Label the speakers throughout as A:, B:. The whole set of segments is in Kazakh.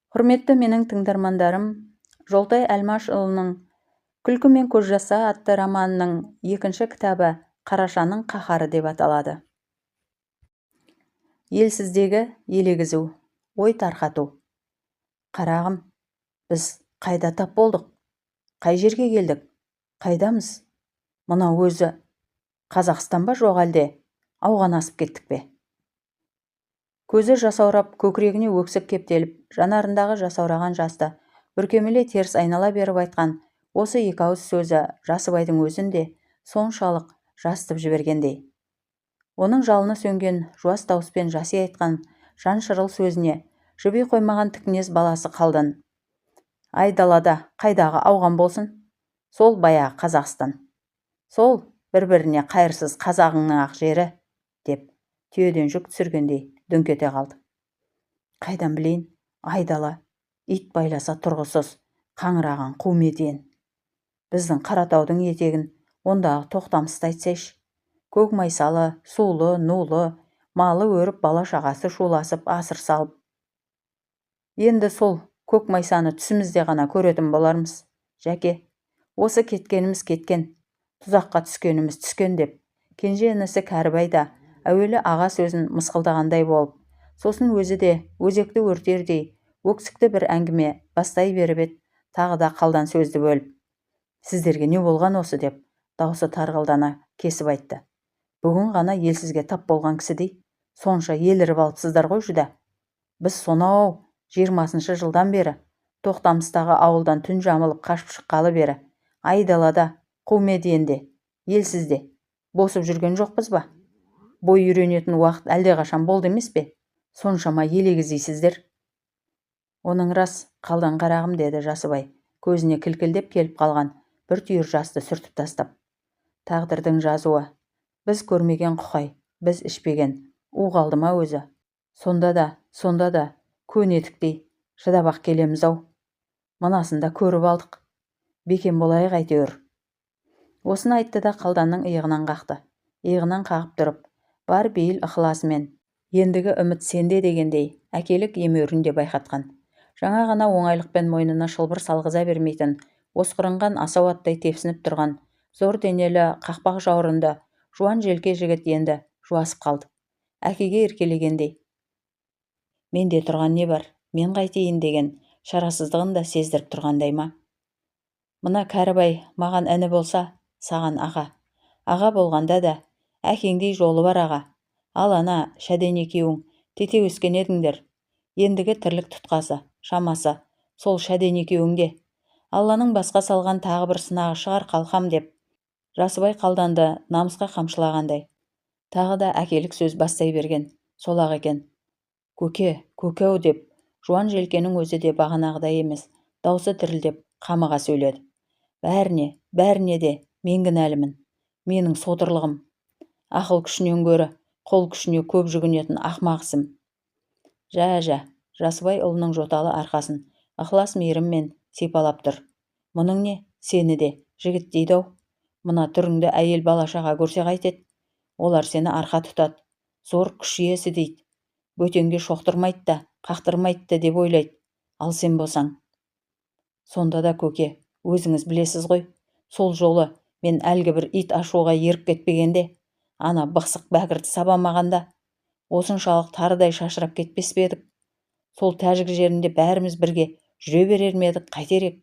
A: Құрметті менің тыңдармандарым, Жолтай Әлмашұлының «Күлкі мен көз жасы» атты романының екінші кітабы «Қарашаның қаһары» деп аталады. Елсіздегі елегізу, ой тарқату. Қарағым, біз қайда тап болдық? Қай жерге келдік? Қайдамыз? Мына өзі Қазақстан ба жоқ әлде? Ауған асып кеттік пе? Көзі жасаурап, көкірегіне өксік кептеліп, жанарындағы жасаураған жасты бүркемелей теріс айнала беріп айтқан осы екі ауыз сөзі Жасыбайдың өзін де соншалық жастып жібергендей. Оның жалыны сөнген жуас дауыспен жаси айтқан жан шырыл сөзіне жіби қоймаған тікінез баласы Қалдан. Ай далада қайдағы ауған болсын? Сол баяғы Қазақстан. Сол бір-біріне қайырсыз қазағыңның ақ жері, деп түйеден жүк түсіргендей дөңкете қалды. Қайдан білейін, айдала, ит байласа тұрғысыз, қаңыраған қу медиен. Біздің Қаратаудың етегін ондағы тоқтамысты айтсайшы. Көк майсалы, сулы, нулы, малы өріп, бала шағасы шуласып, асыр салып. Енді сол көк майсаны түсімізде ғана көретін болармыз. Жәке, осы кеткеніміз кеткен, тұзаққа түскеніміз түскен деп, кенже інісі Кәрібай да әуелі аға сөзін мысқылдағандай болып, сосын өзі де өзекті өртердей өксікті бір әңгіме бастай беріп еді, тағы да Қалдан сөзді бөліп. Сіздерге не болған осы деп, даусы тарғылдана кесіп айтты. Бүгін ғана елсізге тап болған кісідей, сонша еліріп алыпсыздар ғой жүда. Біз сонау 20-шы жылдан бері, Тоқтамыстағы ауылдан түн жамылып қашып шыққалы бері, айдалада, қу медиенде, елсізде, босып жүрген жоқпыз ба? Бой үйренетін уақыт әлдеқашан болды емес пе? Соншама елегізейсіздер. Оның рас, Қалдан қарағым, деді Жасыбай, көзіне кілкілдеп келіп қалған бір түйір жасты сүртіп тастап. Тағдырдың жазуы. Біз көрмеген құқай, біз ішпеген, у қалды ма өзі? Сонда да, көнетіктей шыдап-ақ келеміз-ау. Мынасында көріп алдық. Бекем болайық әйтеуір. Осыны айтты да Қалданның иығынан қақты. Иығынан қағып тұрып, бар бейіл ықыласымен, ендігі үміт сенде дегендей, әкелік емеурінде байқатқан. Жаңа ғана оңайлықпен мойнына шылбыр салғыза бермейтін, осқырынған асау аттай тепсініп тұрған, зор денелі қақпақ жаурынды, жуан желке жігіт енді жуасып қалды. Әкеге еркелегендей. Менде тұрған не бар, мен қайтейін деген шарасыздығын да сездіріп тұрғандай ма? Мына Кәрібай маған іні болса, саған аға. Аға болғанда да, әкеңдей жолы бар аға. Ал ана Шәден екеуің тете өскен едіңдер. Ендігі тірлік тұтқасы, шамасы, сол Шәден екеуіңде. Алланың басқа салған тағы бір сынағы шығар қалқам деп, Жасыбай Қалданды намысқа қамшылағандай. Тағы да әкелік сөз бастай берген, сол-ақ екен. Көке-ау деп, жуан желкенің өзі де бағанағыдай емес, даусы дірілдеп, қамыға сөйледі. Бәріне де мен кінәлімін. Менің содырлығым. Ақыл күшінен гөрі, қол күшіне көп жүгінетін ақымақ ісім. Жә, Жасыбай ұлының жоталы арқасын ықылас мейіріммен сипалап тұр. Мұның не? Сені де жігіт дейді-ау. Мына түріңді әйел балашаға көрсе қайтеді? Олар сені арқа тұтады. Зор күш иесі дейді. Бөтенге шоқтырмайды да, қақтырмайды деп ойлайды. Ал сен болсаң. Сонда да көке, өзіңіз білесіз ғой. Сол жолы мен әлгі бір ит ашуға еріп кетпегенде, ана бықсық бәкірді сабамағанда, осыншалық тарыдай шашырап кетпес пе едік? Сол тәжік жерінде бәріміз бірге жүре берер ме едік, қайтер ек?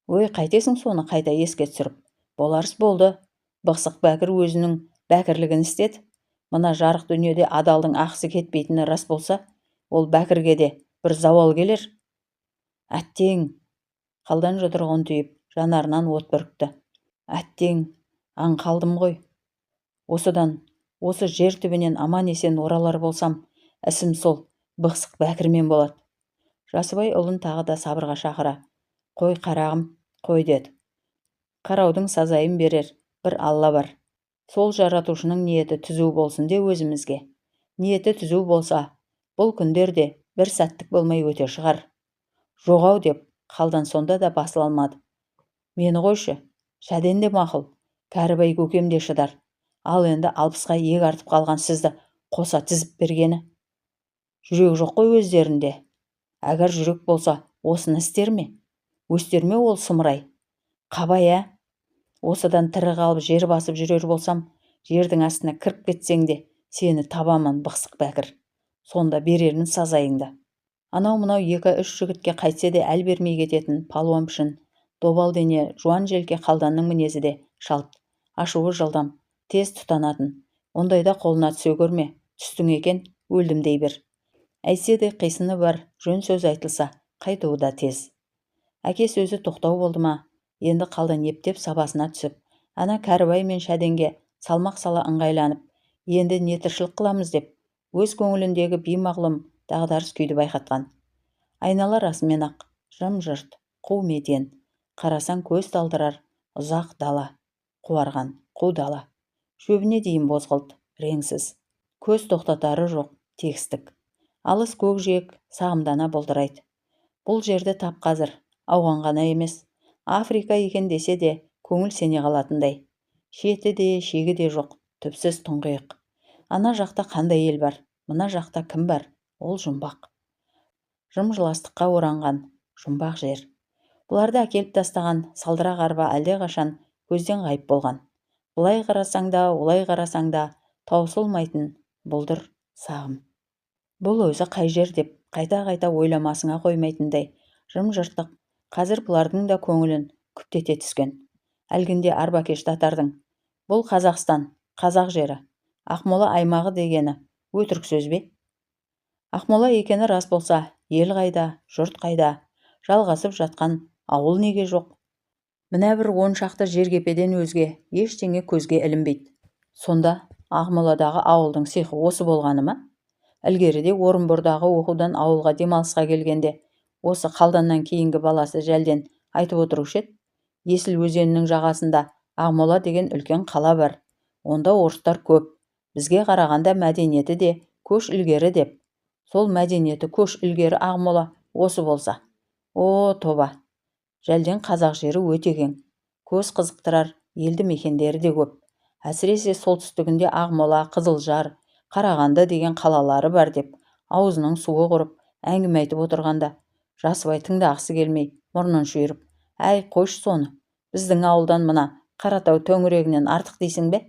A: Ой, қайтесің соны қайта еске түсіріп? Боларыс болды. Бықсық бәкір өзінің бәкірлігін істеді. Мына жарық дүниеде адалдың ақысы кетпейтіні рас болса, ол бәкірге де бір зауал келер. Әттең, Қалдан жұдырығын түйіп, жанарынан от бүрікті. Әттең, аңқалдым ғой. Осы жер түбінен аман есен оралар болсам, ісім сол бықсық бәкірмен болады. Жасыбай ұлын тағы да сабырға шақыра. Қой қарағым, қой деді. Қараудың сазайын берер бір Алла бар. Сол жаратушының ниеті түзу болсын де өзімізге. Ниеті түзу болса, бұл күндерде бір сәттік болмай өте шығар. Жоғау деп, Қалдан сонда да басыла алмады. Мені қойшы, Шәден де мақұл, Кәрібай көкем де шыдар. Ал енді 60-ға иек артып қалған сізді қоса тізіп бергені. Жүрек жоқ қой өздерінде. Әгер жүрек болса, осыны істер ме? Өстер ме ол сұмырай? Қабай, осыдан тірі қалып жер басып жүрер болсам, жердің астына кіріп кетсең де, сені табамын, бықсық бәкір. Сонда берермін сазайыңды. Анау-мынау 2-3 жігітке қайтсе де әл бермей кететін палуан пішін, добал дене, жуан желке қалданның мінезі де шалт, ашуы жылдам, тез тұтанатын. Ондайда қолына түсе көрме, түстің екен, өлдім дей бер. Әйтсе де қисыны бар, жөн сөз айтылса, қайтуы да тез. Әке сөзі тоқтау болды ма? Енді қалдан ептеп сабасына түсіп, ана Кәрібай мен Шәденге салмақ сала ыңғайланып, енді не тіршілік қыламыз деп, өз көңіліндегі беймағлұм дағдарыс күйді байқатқан. Айнала расымен ақ, жым-жырт, қу меден, қарасаң көз талдырар, ұзақ дала, қуарған, қу дала. Шөбіне дейін бозғылт, реңсіз, көз тоқтатары жоқ, тегістік. Алыс көкжиек сағымдана бұлдырайды. Бұл жерді тап қазір, ауған ғана емес, Африка екен десе де көңіл сене қалатындай. Шеті де, шегі де жоқ, түпсіз тұңғиық. Ана жақта қандай ел бар, мына жақта кім бар? Ол жұмбақ. Жым-жыластыққа оранған, жұмбақ жер. Бұларды әкеліп тастаған салдырақ арба әлдеқашан көзден ғайып болған. Бұлай қарасаң да, олай қарасаң да таусылмайтын бұлдыр сағым. Бұл өзі қай жер деп қайта-қайта ойламасыңа қоймайтындай жым-жыртық, қазір бұлардың да көңілін күптете түскен. Әлгінде Арбакеш татардың. Бұл Қазақстан, қазақ жері, Ақмола аймағы дегені өтірік сөз бе? Ақмола екені рас болса, ел қайда, жұрт қайда, жалғасып жатқан ауыл неге жоқ? Мына бір 10 шақты жергепеден өзге ештеңе көзге ілінбейді. Сонда Ақмоладағы ауылдың сиқы осы болғаны ма? Ілгеріде Орынбордағы оқудан ауылға демалысқа келгенде, осы қалданнан кейінгі баласы Жәлден айтып отырушы еді. Есіл өзенінің жағасында Ақмола деген үлкен қала бар. Онда орыстар көп. Бізге қарағанда мәдениеті де көш ілгері деп. Сол мәдениеті көш ілгері Ақмола осы болса. О, тоба! Жәлден қазақ жері өте кең. Көз қызықтырар елді мекендері де көп. Әсіресе солтүстігінде Ақмола, Қызылжар, Қарағанды деген қалалары бар деп, аузының суы құрып, әңгіме айтып отырғанда, Жасыбай тыңдағысы келмей, мұрнын шүйіріп, әй, қойшы соны, біздің ауылдан мына Қаратау төңірегінен артық дейсің бе?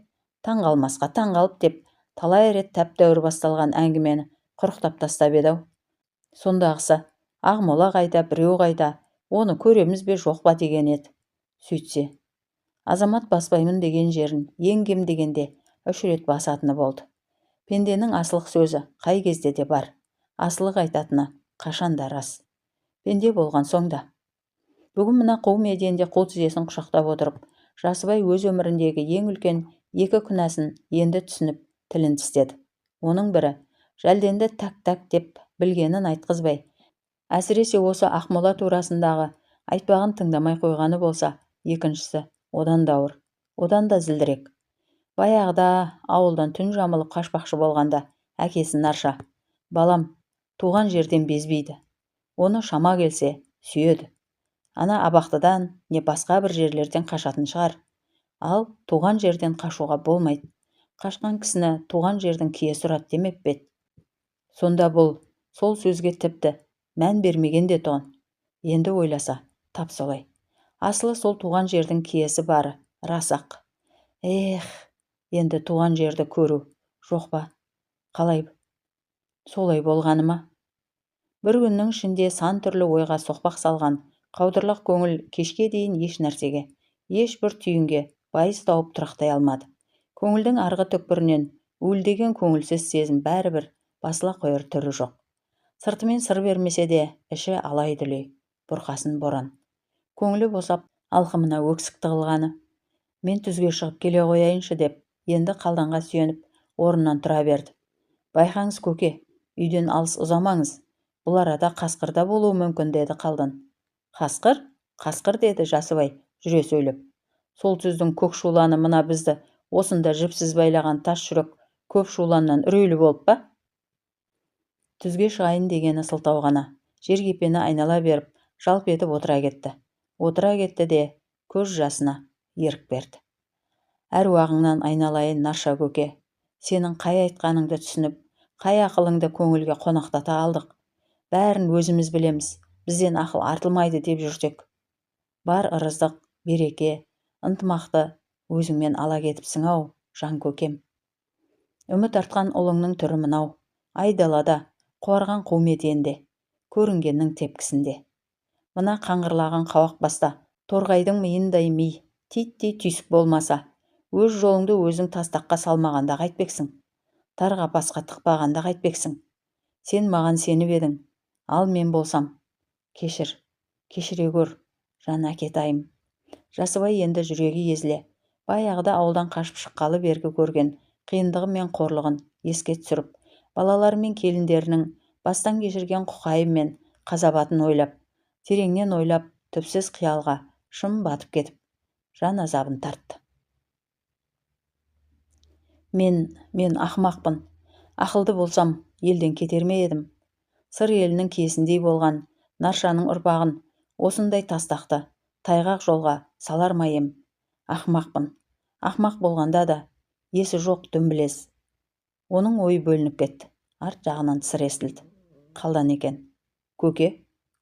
A: Таңғалмасқа таңғалып деп, талай рет тәп-тәуір басталған әңгімені құрықтап тастап еді-ау. Сондағысы, Ақмола қайда, біреу қайда, оны көреміз бе жоқ па деген еді. Сөйтсе, азамат баспаймын деген жерін ең кем дегенде 3 рет басатыны болды. Пенденің асылық сөзі қай кезде де бар, асылық айтатыны қашанда рас. Пенде болған соң да. Бүгін мына қу меденде қу тізесін құшақтап отырып, Жасыбай өз өміріндегі ең үлкен 2 күнәсін енді түсініп, тілін тістеді. Оның бірі, Жәлденді так-так деп білгенін айтқызбай, әсіресе осы Ақмола турасындағы айтпағын тыңдамай қойғаны болса, екіншісі одан да ауыр, одан да зілдірек. Баяғыда ауылдан түн жамылып қашпақшы болғанда әкесі Нарша, балам, туған жерден безбейді. Оны шама келсе, сүйеді. Ана абақтыдан не басқа бір жерлерден қашатын шығар. Ал туған жерден қашуға болмайды. Қашқан кісіні туған жердің киесі ұрады демеп пе еді. Сонда бұл сол сөзге тіпті мән бермеген де тұғын. Енді ойласа, тап солай. Асылы сол туған жердің киесі бары, рас-ақ. Енді туған жерді көру, жоқ па? Қалай? Солай болғаны ма? Бір күннің ішінде сан түрлі ойға соқпақ салған, қаудырлақ көңіл кешке дейін еш нәрсеге, ешбір түйінге байыз тауып тұрақтай алмады. Көңілдің арғы түкпірінен уілдеген көңілсіз сезім бәрібір басыла қойыр түрі жоқ. Сыртымен сыр бермесе де, іші алай-дүлей, бұрқасын боран. Көңілі босап, алқымына өксік тығылғаны. Мен түзге шығып келе қояйыншы деп, енді қалданға сүйеніп, орнынан тұра берді. Байқаңыз көке, үйден алыс ұзамаңыз. Бұл арада қасқырда болуы мүмкін, деді қалдан. Қасқыр? Қасқыр, деді Жасыбай, жүре сөйлеп. Сол сөздің көк шуланы мына бізді осында жіпсіз байлаған тас жүрек көп шуланнан үрейлі болып па? Түзге шығайын дегені сылтау ғана. Жергепені айнала беріп, жалп етіп отыра кетті. Отыра кетті де көз жасына ерік берді. Әруағыңнан айналайын, Нарша көке. Сенің қай айтқаныңды түсініп, қай ақылыңды көңілге қонақтата алдық. бәрін өзіміз білеміз, бізден ақыл артылмайды деп жүрсек. Бар ырыздық, береке, ынтымақты өзіңмен ала кетіпсің-ау, жан көкем. Үміт артқан ұлыңның түрі мынау, айдалада, қуарған қу метенде, көрінгеннің тепкісінде. Мына қаңғырлаған қауақ баста, торғайдың миындай ми, титтей түйсік болмаса, өз жолыңды өзің тастаққа салмағанда қайтпексің, тар қапасқа тықпағанда қайтпексің. Сен маған сеніп едің, ал мен болсам, кешіре көр, жан әкетайым. Жасыбай енді жүрегі езіле, баяғыда ауылдан қашып шыққалы бергі көрген қиындығы мен қорлығын еске түсіріп, балалары мен келіндерінің бастан кешірген құқайы мен қазабатын ойлап, тереңнен ойлап, түпсіз қиялға шым батып кетіп, жан азабын тартты. Мен ақымақпын. Ақылды болсам, елден кетер ме едім? Сыр елінің киесіндей болған Наршаның ұрпағын осындай тастақты, тайғақ жолға салар ма ем? Ақымақпын. Ақымақ болғанда да есі жоқ дүмбілез. Оның ойы бөлініп кетті. Арт жағынан сыр естілді. Қалдан екен. Көке,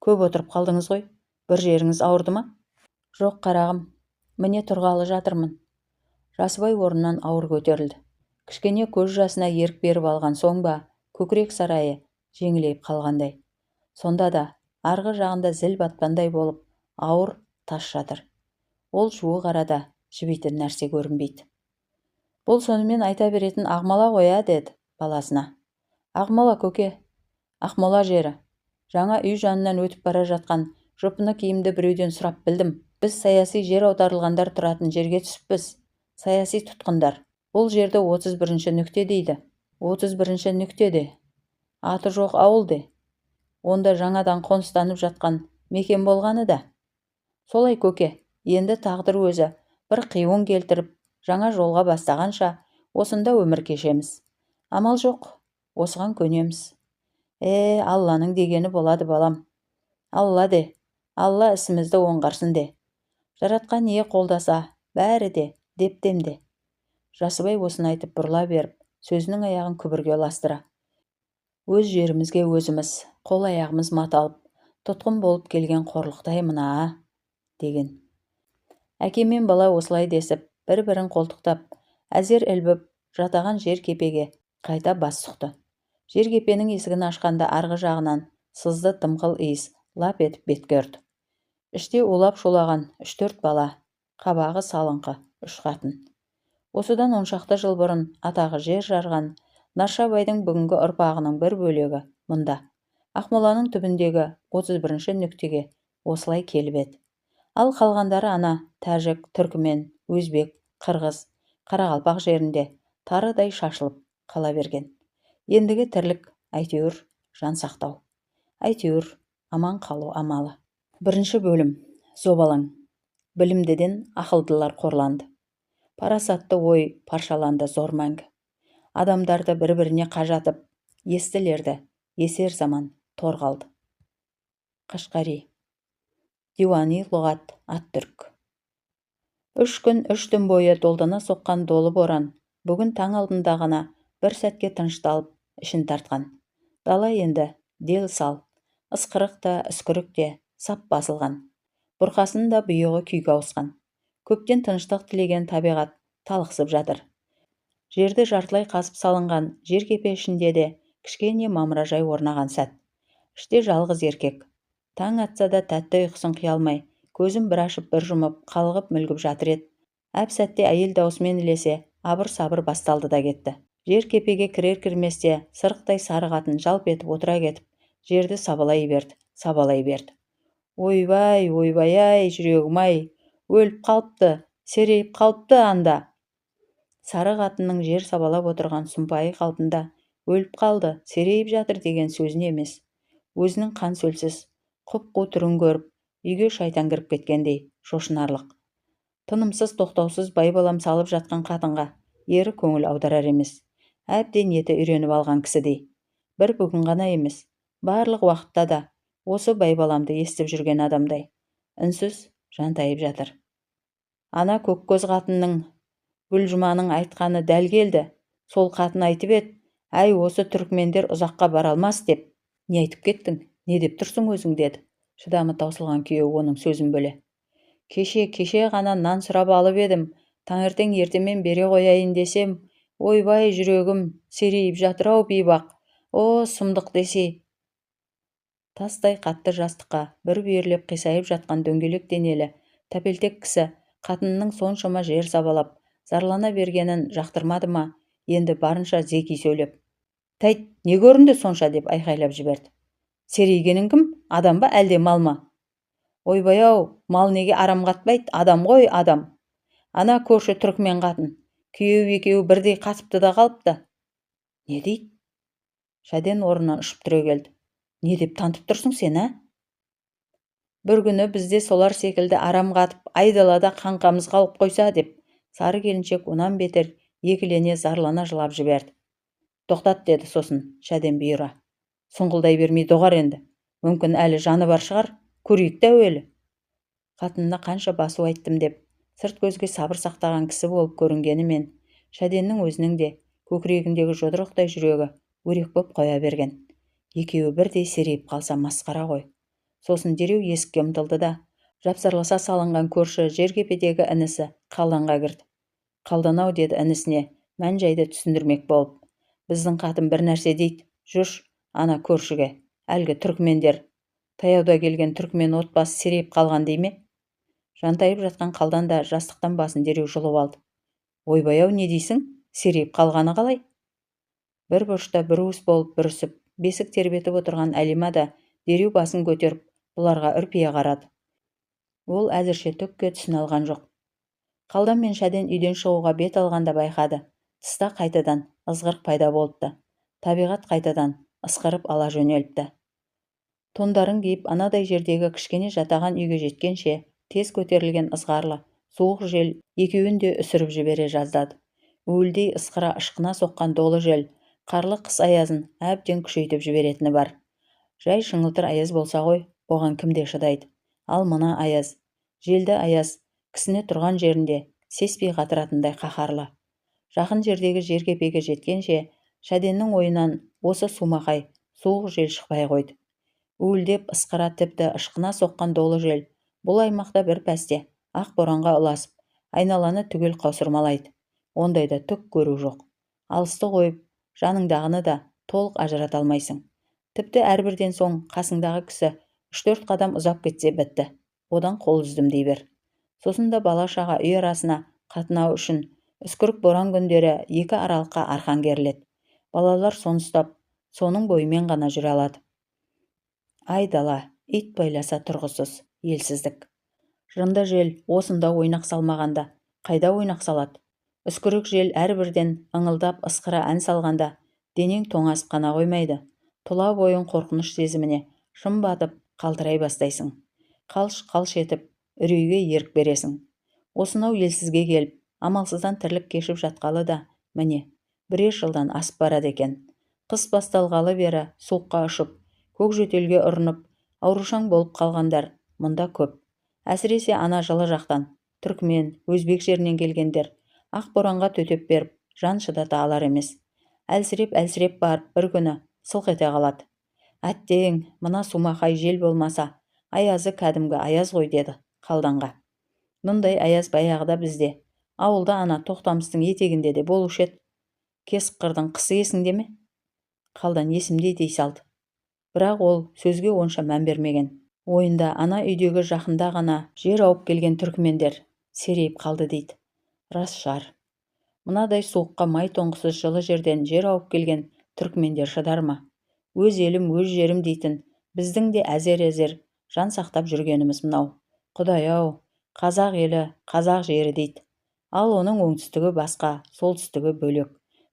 A: көп отырып қалдыңыз ғой. Бір жеріңіз ауырды ма? Жоқ, қарағым. Міне тұрғалы жатырмын. Жасыбай орнынан ауыр көтерілді. Кішкене көз жасына ерік беріп алған соң ба, көкірек сарайы жеңілейіп қалғандай. Сонда да арғы жағында зіл батпандай болып, ауыр тас жатыр. Ол жуық арада жібейтін нәрсе көрінбейді. Бұл сонымен айта беретін Ақмола қоя, деді баласына. Ақмола, көке. Ақмола жері. Жаңа үй жанынан өтіп бара жатқан жұпыны киімді біреуден сұрап білдім. Біз саяси жер аударылғандар тұратын жерге түсіппіз. Саяси тұтқындар. Бұл жерді 31-ші нүкте дейді. 31-ші нүкте де. Аты жоқ ауыл де. Онда жаңадан қоныстанып жатқан мекен болғаны да. Солай, көке. Енді тағдыр өзі бір қиуын келтіріп, жаңа жолға бастағанша осында өмір кешеміз. Амал жоқ, осыған көнеміз. Алланың дегені болады, балам. Алла де, Алла ісімізді оңғарсын де. Жаратқан ие қолдаса, бәрі де, дептемде. Жасыбай осын айтып бұрыла беріп, сөзінің аяғын күбірге ұластыра. Өз жерімізге өзіміз, қол аяғымыз маталып, тұтқын болып келген қорлықтай мына, деген. Әке мен бала осылай десіп, бір-бірін қолтықтап, әзер ілбіп, жатаған жер кепеге қайта бас сұқты. Жер кепенің есігін ашқанда арғы жағынан сызды дымқыл иіс лап етіп бетке ұрды. Іште улап шулаған 3-4 бала, қабағы салыңқы 3 қатын. Осыдан 10 шақты жыл бұрын атағы жер жарған Наршабайдың бүгінгі ұрпағының бір бөлегі мұнда, Ақмоланың түбіндегі 31-ші нүктеге осылай келіп еді. Ал қалғандары ана тәжік, түркімен, өзбек, қырғыз, қарақалпақ жерінде тарыдай шашылып қала берген. Ендігі тірлік әйтеуір жан сақтау. Әйтеуір аман қалу амалы. 1-ші бөлім. Зобалаң. Білімдіден ақылдылар қорланды. Парасатты ой паршаланды зор мәңгі. Адамдарды бір-біріне қажатып, естілерді есер заман тор қалды. Қашқари. Диуани лұғат ат-түрк. 3 күн 3 түн бойы долдана соққан долы боран бүгін таң алдында ғана бір сәтке тынышталып ішін тартқан. Дала енді дел сал, ысқырық та үскірік те сап басылған. Бұрқасын да бұйығы күйге ауысқан. Көптен тыныштық тілеген табиғат талықсып жатыр. Жерді жартылай қасып салынған жер кепе ішінде де кішкене мамыражай орнаған сәт. Іште жалғыз еркек. Таң атса да тәтті ұйқысын қия алмай, көзін бір ашып бір жұмып, қалғып мүлгіп жатыр еді. Әп сәтте әйел даусымен ілесе, абыр-сабыр басталды да кетті. Жер кепеге кірер-кірместе сырықтай сары қатын жалп етіп отыра кетіп, жерді сабалай берді. Ойбай, ойбай-ай, жүрегім-ай, өліп қалыпты, серейіп қалыпты анда. Сары қатынның жер сабалап отырған сұмпайы қалпында өліп қалды, серейіп жатыр деген сөзін емес, өзінің қан сөлсіз, құп-қу түрін көріп, үйге шайтан кіріп кеткендей шошынарлық. Тынымсыз тоқтаусыз байбалам салып жатқан қатынға ері көңіл аударар емес. Әбден еті үйреніп алған кісідей. Бір бүгін ғана емес, барлық уақытта да осы байбаламды естіп жүрген адамдай. Үнсіз жантайып жатыр. Ана көккөз қатынның Гүлжұманың айтқаны дәл келді. Сол қатын айтып еді, әй осы түркмендер ұзаққа бара алмас деп. Не айтып кеттің? Не деп тұрсың өзің, деді. Шыдамы таусылған күйеу оның сөзін бөле. Кеше ғана нан сұрап алып едім. Таңертең ертемен бере қояйын десем, ойбай жүрегім серейіп жатыр-ау бейбақ. О, сұмдық десе. Тастай қатты жастыққа бір бүйірлеп қисайып жатқан дөңгелек денелі тәпелтек кісі қатынының соншама жер сабалап зарлана бергенін жақтырмады ма, енді барынша зеки сөйлеп. Тәйт, не көрінді сонша, деп айқайлап жіберді. Серейгенің кім? Адам ба, әлде мал ма? Ойбай-ау, мал неге арам қатпайды, адам ғой, адам. Ана көрші түрікмен қатын, күйеу екеуі бірдей қатыпты да қалыпты. Не дейді? Шәден орнынан ұшып түрегелді. Не деп тантып тұрсың сен, ә? Бір күні бізде солар секілді арам қатып, айдалада қаңқамыз қалып қойса, деп сары келіншек онан бетер екілене зарлана жылап жіберді. Тоқтат, деді сосын Шәден бұйыра. Сұңғылдай бермей доғар енді. Мүмкін әлі жаны бар шығар, көрейік те әуелі. Қатынына қанша басу айттым деп, сырт көзге сабыр сақтаған кісі болып көрінгенімен, Шәденнің өзінің де көкірегіндегі жұдырықтай жүрегі өрек боп қоя берген. Екеуі бірдей серейіп қалса масқара ғой. Сосын дереу есікке ұмтылды да, жапсарласа салынған көрші жергепедегі інісі Қалданға кірді. Қалдан-ау, деді інісіне мән-жайды түсіндірмек болып. Біздің қатын бір нәрсе дейді, жүрш, ана көршіге, әлгі түркмендер, таяуда келген түркмен отбасы серейіп қалған дей ме? Жантайып жатқан Қалдан да жастықтан басын дереу жұлып алды. Ойбай-ау, не дейсің? Серейіп қалғаны қалай? Бір бұрышта бір уыс болып бүрісіп, бесік тербетіп отырған Әлима да дереу басын көтеріп, бұларға үрпие қарады. Ол әзірше түкке түсін алған жоқ. Қалдан мен Шәден үйден шығуға бет алғанда байқады. Тыста қайтадан ызғырық пайда болыпты. Табиғат қайтадан ысқырып ала жөнеліпті. Тондарын киіп анадай жердегі кішкене жатаған үйге жеткенше тез көтерілген ызғарлы, суық жел екеуін де үсіріп жібере жаздады. Уілдей ысқыра ышқына соққан долы жел қарлы қыс аязын әбден күшейтіп жіберетіні бар. Жай шыңылтыр аяз болса ғой, оған кімде шыдайды. Ал мына аяз, желді аяз, кісіне тұрған жерінде сеспей қатыратындай қаһарлы. Жақын жердегі жергепеге жеткенше Шәденнің ойынан осы сумақай, суық жел шықпай қойды. Уілдеп ысқыра тіпті ышқына соққан долы жел бұл аймақта бір пәсте ақ боранға ұласып, айналаны түгел қаусырмалайды. Ондайда түк көру жоқ. Алысты қойып, жаныңдағыны да толық ажырата алмайсың. Тіпті әрбірден соң қасыңдағы кісі 3-4 қадам ұзап кетсе бітті. Одан қол үздім дей бер. Сосын да бала-шаға үй арасына қатынау үшін үскірік боран күндері екі аралыққа арқан керіледі. Балалар соны ұстап, соның бойымен ғана жүре алады. Ай дала, ит байласа тұрғысыз, елсіздік. Жынды жел осында ойнақ салмағанда, қайда ойнақ салады? Үскірік жел әрбірден ыңылдап ысқыра ән салғанда, денең тоңасып қана қоймайды. Тұла бойын қорқыныш сезіміне шым батып, қалтырай бастайсың. Қалш-қалш етіп, үрейге ерік бересің. Осынау елсізге келіп, амалсыздан тірлік кешіп жатқалы да, міне, бірер жылдан асып барады екен. Қыс басталғалы бері суыққа ұшып, көк жөтелге ұрынып, аурушаң болып қалғандар мұнда көп. Әсіресе ана жылы жақтан, түркмен, өзбек жерінен келгендер, ақ боранға төтеп беріп, жан шыдата алар емес. Әлсіреп барып бір күні сылқ ете қалады. Әттең, мына сумақай жел болмаса, аязы кәдімгі аяз ғой, деді Қалданға. Мұндай аяз баяғыда бізде, ауылда ана Тоқтамыстың етегінде де болушы еді. Кесік қырдың қысы есіңде ме? Қалдан есімде дей салды. Бірақ ол сөзге онша мән бермеген. Ойында ана үйдегі жақында ғана жер ауып келген түркмендер серейіп қалды дейді. Рас шар. Мынадай суыққа май тоңғысыз жылы жерден жер ауып келген түркмендер шыдар ма? Өз елім, өз жерім дейтін, біздің де әзер-әзер жан сақтап жүргеніміз мынау. Құдай-ау, қазақ елі, қазақ жері дейді. Ал оның оңтүстігі басқа, солтүстігі бөлек.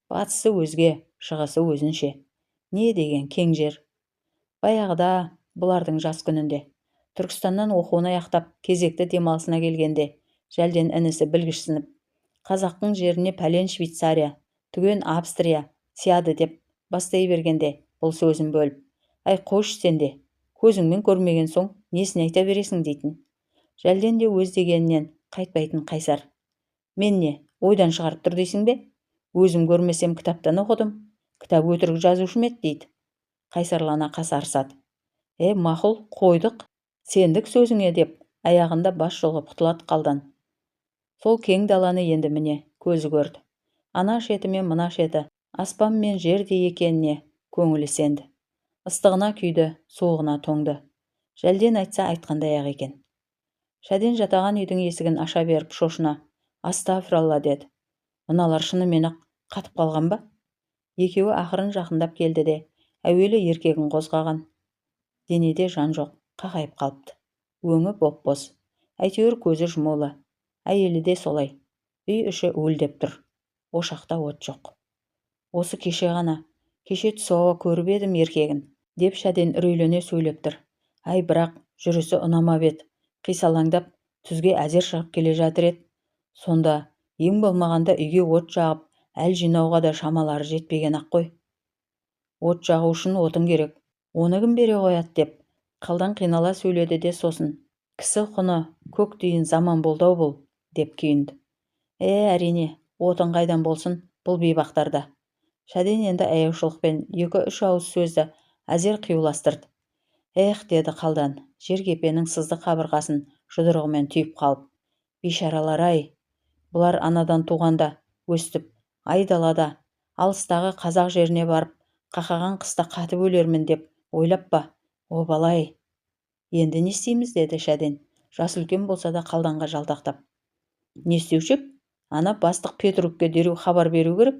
A: Батысы өзге, шығысы өзінше. Не деген кең жер. Баяғыда, бұлардың жас күнінде, Түркістаннан оқуын аяқтап, кезекті демалысына келгенде, Жәлден інісі білгішсініп, қазақтың жеріне пәлен Швейцария, түген Австрия сияды деп бастай бергенде, бұл сөзін бөліп, ай қош сенде, көзіңмен көрмеген соң несін айта бересің дейтін. Жәлден де өз дегенінен қайтпайтын қайсар. Мен не, ойдан шығарып тұр дейсің бе? Өзім көрмесем кітаптан оқыдым, кітап өтірік жазушы ма еді дейді. Қайсарлана қасарысады. Мақұл, қойдық, сендік сөзіңе деп аяғында бас жолға құтылады Қалдан. Сол кең даланы енді міне көзі көрді. Ана шеті мен мына шеті аспан мен жердей екеніне көңілі сенді. Ыстығына күйді, суығына тоңды. Жәлден айтса айтқандай-ақ екен. Шәден жатаған үйдің есігін аша беріп шошына, астафиралла деді. Мыналар шынымен-ақ қатып қалған ба? Екеуі ақырын жақындап келді де, әуелі еркегін қозғаған. Денеде жан жоқ, қақайып қалыпты. Өңі боп-боз, әйтеуір көзі жұмулы. Әйелі де солай. Үй іші уілдеп тұр. Ошақта от жоқ. Осы кеше ғана, кеше түс ауа көріп едім еркегін, деп Шәден үрейлене сөйлеп тұр. Бірақ жүрісі ұнамап еді. Қисалаңдап түзге әзер шығып келе жатыр еді. Сонда ең болмағанда үйге от жағып, әл жинауға да шамалары жетпеген-ақ қой. От жағу үшін отын керек. Оны кім бере қояды деп Қалдан қинала сөйледі де сосын. Кісі құны көк тиын заман болды-ау бұл, деп күйінді. Әрине, отын қайдан болсын бұл бейбақтарда. Шәден енді аяушылықпен 2-3 ауыз сөзді әзер қиюластырды. Деді Қалдан, жер-кепенің сызды қабырғасын жұдырығымен түйіп қалып. Бейшаралар-ай, бұлар анадан туғанда, өстіп, айдалада, алыстағы қазақ жеріне барып, қақаған қыста қатып өлермін деп ойлап па? Обалай. Енді не істейміз, деді Шәден, жас үлкен болса да Қалданға жалтақтап. Не істеуші? Ана бастық Петрукке дереу хабар беру керек.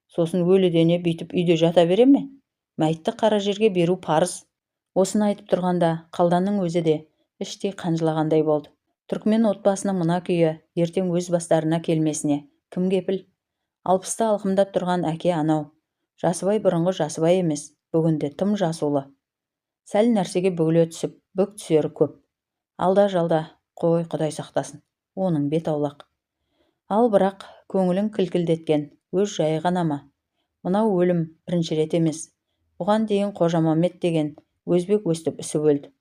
A: Сосын өлідене бүйтіп үйде жата бере ме? Мәйітті қара жерге беру парыз. Осыны айтып тұрғанда Қалданның өзі де іштей қанжылағандай болды. Түркмен отбасының мына күйі ертең өз бастарына келмесіне кім кепіл? 60-та алқымдап тұрған әке анау. Жасыбай бұрынғы Жасыбай емес, бүгінде тым жасулы. Сәл нәрсеге бүгіле түсіп, бүк түсері көп. Алда-жалда, қой Құдай сақтасын, оның бет аулақ. Ал бірақ көңілін кілкілдеткен өз жайы ғана ма? Мынау өлім бірінші рет емес. Бұған дейін Қожамамет деген өзбек өстіп үсіп өлді.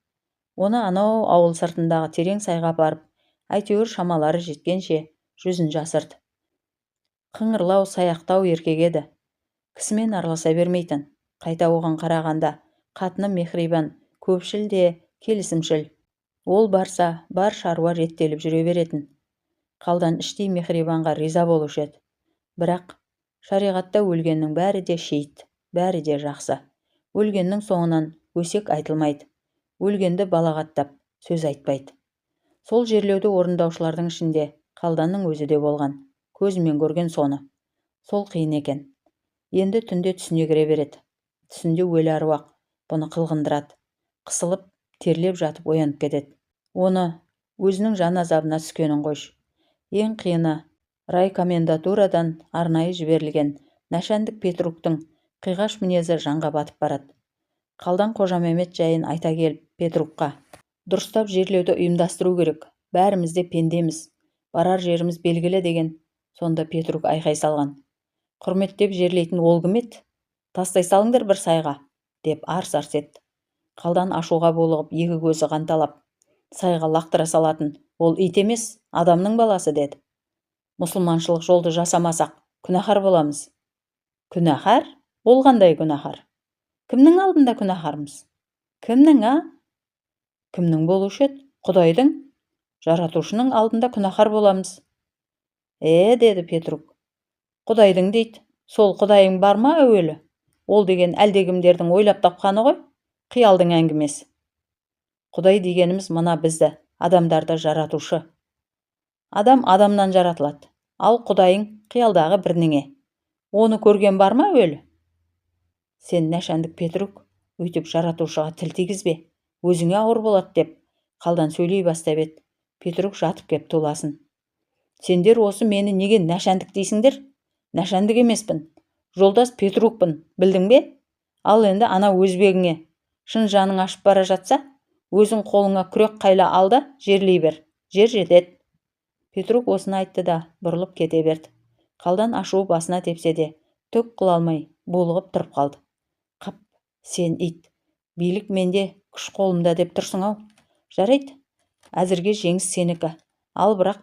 A: Оны анау ауыл сыртындағы терең сайға апарып, әйтеуір шамалары жеткенше жүзін жасырды. Қыңырлау, саяқтау еркек еді. Кісімен араласа бермейтін. Қайта оған қарағанда қатыны мехрибан, көпшіл де келісімшіл. Ол барса, бар шаруа реттеліп жүре беретін. Қалдан іштей мехрибанға риза болушы еді. Бірақ шариғатта өлгеннің бәрі де шейіт, бәрі де жақсы. Өлгеннің соңынан өсек айтылмайды. Өлгенді балағаттап сөз айтпайды. Сол жерлеуді орындаушылардың ішінде Қалданның өзі де болған. Көзімен көрген соны. Сол қиын екен. Енді түнде түсіне кіре береді. Түсінде өлі аруақ бұны қылғындырады. Қысылып, терлеп жатып оянып кетеді. Оны өзінің жан азабына түскенін қойшы. Ең қиыны райкомендатурадан арнайы жіберілген Нәшәндік Петруктың қиғаш мінезі жанға батып барады. Қалдан Қожамемет жайын айта келіп Петрукқа: дұрыстап жерлеуді ұйымдастыру керек. Бәріміз де пендеміз. Барар жеріміз белгілі деген. Сонда Петрук айқай салған: құрметтеп жерлейтін ол кім еді? Тастай салыңдар бір сайға, деп арс-арс етті. Қалдан ашуға булығып, екі көзі қанталап: сайға лақтыра салатын ол ит емес, адамның баласы, деді. Мұсылманшылық жолды жасамасақ, күнәһар боламыз. Күнәһар? Ол қандай күнәһар? Кімнің алдында күнәһармыз? Кімнің, Кімнің болушы еді? Құдайдың, жаратушының алдында күнәһар боламыз. Деді Петрук. Құдайдың дейді. Сол Құдайың бар ма әуелі? Ол деген әлдекімдердің ойлап тапқаны ғой, қиялдың әңгімесі. Құдай дегеніміз мына бізді, адамдарды жаратушы. Адам адамнан жаратылады, ал Құдайың қиялдағы бірнеңе. Оны көрген бар ма әуелі? Сен Нәшәндік Петрук, өйтіп жаратушыға тіл тигізбе, өзіңе ауыр болады, деп Қалдан сөйлей бастап еді. Петрук жатып кеп туласын. Сендер осы мені неге Нәшәндік дейсіңдер? Нәшәндік емеспін, жолдас Петрукпын, білдің бе? Ал енді ана өзбегіңе шын жаның ашып бара жатса, өзің қолыңа күрек қайла ал да жерлей бер, жер жетеді. Петрук осыны айтты да бұрылып кете берді. Қалдан ашуы басына тепсе де түк қыла алмай булығып тұрып қалды. Қап, сен ит, билік менде, күш қолымда деп тұрсың-ау. Жарайды, әзірге жеңіс сенікі. Ал бірақ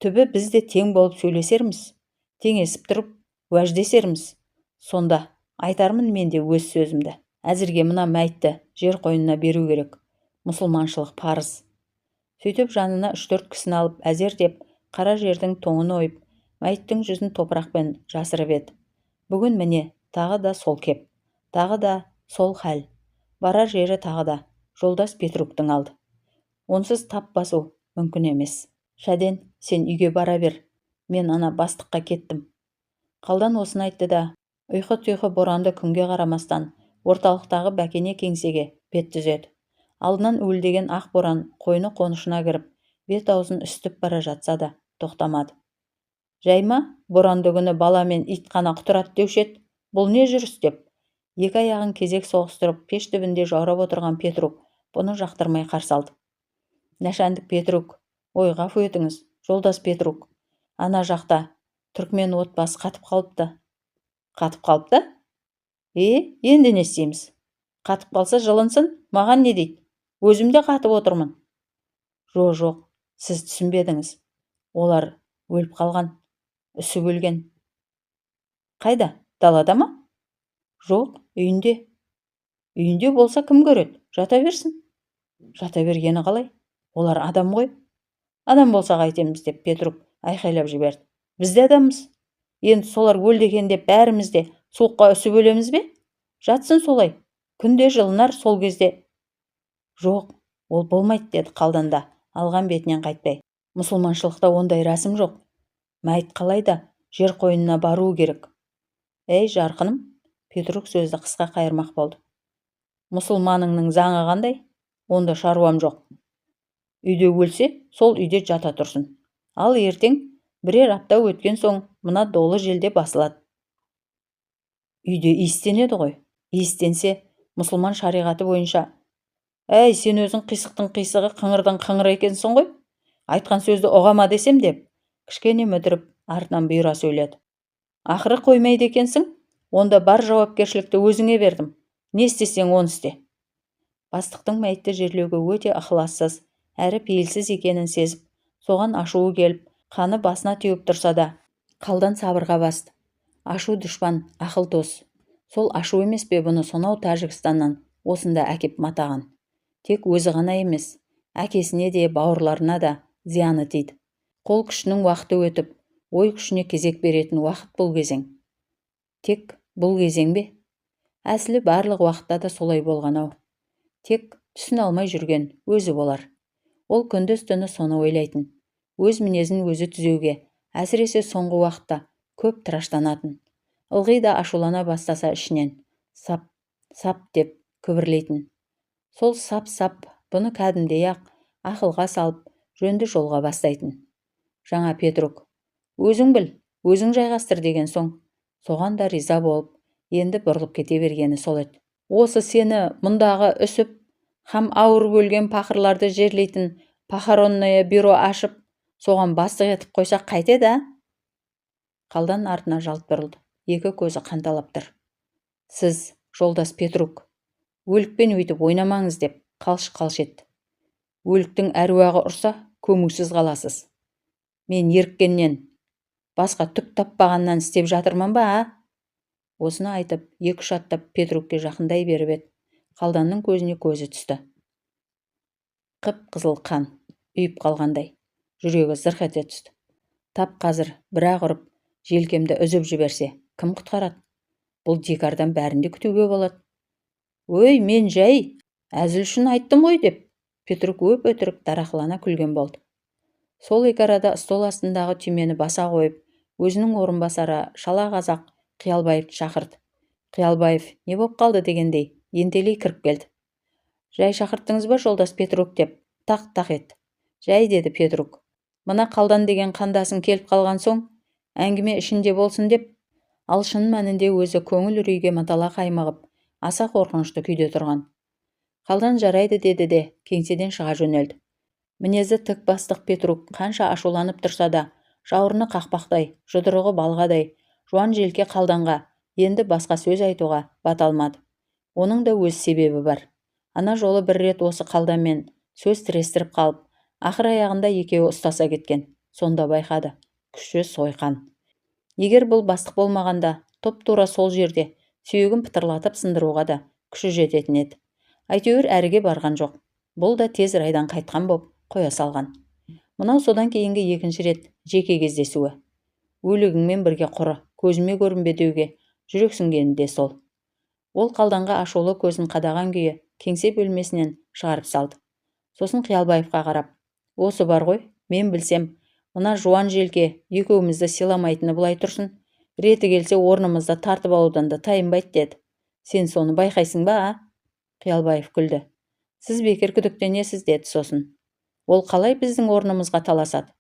A: түбі біз де тең болып сөйлесерміз, теңесіп тұрып уәждесерміз. Сонда айтармын мен де өз сөзімді. Әзірге мына мәйітті жер қойнына беру керек. Мұсылманшылық парыз. Сөйтіп жанына 3-4 кісіні алып әзер қара жердің тоңын ойып, мәйіттің жүзін топырақпен жасырып еді. Бүгін міне тағы да сол кеп, тағы да сол хәл. Барар жері тағы да жолдас Петруктың алды. Онсыз тап басу мүмкін емес. Шәден, сен үйге бара бер. Мен ана бастыққа кеттім. Қалдан осыны айтты да, ұйқы-тұйқы боранды күнге қарамастан орталықтағы бәкене кеңсеге бет түзеді. Алдынан уілдеген ақ боран қойны қонышына кіріп, бет-аузын үстіп бара жатса да тоқтамады. Жайма, боранды күні бала мен ит қана құтырады деуші еді. Бұл не жүріс деп, екі аяғын кезек соғыстырып пеш түбінде жаурап отырған Петрук бұны жақтырмай қарсы алды. Нәшәндік Петрук, ой ғафу етіңіз, жолдас Петрук, ана жақта түркмен отбасы қатып қалыпты. Қатып қалыпты? Енді не істейміз? Қатып қалса жылынсын, маған не дейді? Өзім де қатып отырмын. Жоқ, сіз түсінбедіңіз. Олар өліп қалған, үсіп өлген. Қайда? Далада ма? Жоқ, үйінде. Үйінде болса кім көреді? Жата берсін. Жата бергені қалай? Олар адам ғой. Адам болса қайтеміз деп Петрук айқайлап жіберді. Біз де адамбыз. Енді солар өлдеген деп бәріміз де суыққа үсіп өлеміз бе? Жатсын солай. Күнде жылынар сол кезде. Жоқ, ол болмайды деді қалданда, алған бетінен қайтпай. Мұсылманшылықта ондай рәсім жоқ. Мәйіт қалайда жер қойнына бару керек. Ей жарқыным, Петрук сөзді қысқа қайырмақ болды. Мұсылманыңның заңы қандай? Онда шаруам жоқ. Үйде өлсе, сол үйде жата тұрсын. Ал ертең бірер апта өткен соң мына долы желде басылады. Үйде иістенеді ғой. Иістенсе, мұсылман шариғаты бойынша. Әй, сен өзің қисықтың қисығы, қыңырдың қыңыр екенсің ғой. Айтқан сөзді ұғама десем деп, кішкене мүдіріп, артынан бұйыра сөйледі. Ақыры қоймайды екенсің? Онда бар жауапкершілікті өзіңе бердім. Не істесең оны істе. Бастықтың мәйітті жерлеуге өте ықылассыз, әрі пейілсіз екенін сезіп, соған ашуы келіп, қаны басына теуіп тұрса да, қалдан сабырға басты. Ашу дұшпан, ақыл дос. Сол ашу емес пе бұны сонау Тәжікстаннан осында әкеп матаған. Тек өзі ғана емес, әкесіне де, бауырларына да зияны тиді. Қол күшінің уақыты өтіп, ой күшіне кезек беретін уақыт бұл кезең. Тек бұл кезең бе? Әсілі барлық уақытта да солай болған-ау. Тек түсін алмай жүрген өзі болар. Ол күндіз түні соны ойлайтын. Өз мінезін өзі түзеуге, әсіресе соңғы уақытта көп тыраштанатын. Ылғи да ашулана бастаса ішінен сап, сап деп күбірлейтін. Сол сап-сап бұны кәдімдей-ақ ақылға салып, жөнді жолға бастайтын. Жаңа Петрук, өзің біл, өзің жайғастыр деген соң, соған да риза болып, енді бұрылып кете бергені сол еді. Осы сені мұндағы үсіп, хам ауырып өлген пақырларды жерлейтін похоронное бюро ашып, соған бастық етіп қойсақ қайтеді, а? Қалдан артына жалт бұрылды. Екі көзі қанталап тұр. Сіз, жолдас Петрук, өлікпен өйтіп ойнамаңыз деп қалш-қалш етті. Өліктің әруағы ұрса, көмусіз қаласыз. Мен еріккеннен, басқа түк таппағаннан істеп жатырман ба, а? Осыны айтып, екі-үш аттап Петрукке жақындай беріп еді. Қалданның көзіне көзі түсті. Қып-қызыл қан, үйіп қалғандай. Жүрегі зырқ ете түсті. Тап қазір бір-ақ ұрып, желкемді үзіп жіберсе, кім құтқарады? Бұл дикардан бәрінде күтуге болады. Ой, мен жай, әзіл үшін айттым ғой деп, Петрук өп-өтірік дарақылана күлген болды. Сол екі арада стол астындағы түймені баса қойып, өзінің орынбасары шала қазақ Қиялбаевты шақырды. Қиялбаев не боп қалды дегендей, ентелей кіріп келді. Жай шақырттыңыз ба, жолдас Петрук деп, тақ-тақ етті. Жай, деді Петрук. Мына қалдан деген қандасың келіп қалған соң, әңгіме ішінде болсын деп, ал шын мәнінде өзі көңіл үрейге матала қаймығып, аса қорқынышты күйде тұрған. Қалдан жарайды деді де, кеңседен шыға жөнелді. Мінезі тік бастық Петрук қанша ашуланып тұрса да, жауырыны қақпақтай, жұдырығы балғадай, жуан желке қалданға енді басқа сөз айтуға бата алмады. Оның да өз себебі бар. Ана жолы бір рет осы қалданмен сөз тірестіріп қалып, ақыр аяғында екеуі ұстаса кеткен. Сонда байқады, күші сойқан. Егер бұл бастық болмағанда, топ-тура сол жерде сүйегін пытырлатып сындыруға да күші жететін еді. Әйтеуір әріге барған жоқ. Бұл да тез райдан қайтқан боп қоя салған. Мынау содан кейінгі екінші рет жеке кездесуі. Өлігіңмен бірге құры, көзіме көрінбе деуге жүрексінгені де сол. Ол Қалданға ашулы көзін қадаған күйі кеңсе бөлмесінен шығарып салды. Сосын Қиялбаевқа қарап: осы бар ғой, мен білсем, мына жуан желке екеумізді сыйламайтыны былай тұрсын, реті келсе орнымызды тартып алудан да тайынбайды деді. Сен соны байқайсың ба, а? Қиялбаев күлді. Сіз бекер күдіктенесіз деді сосын. Ол қалай біздің орнымызға таласады?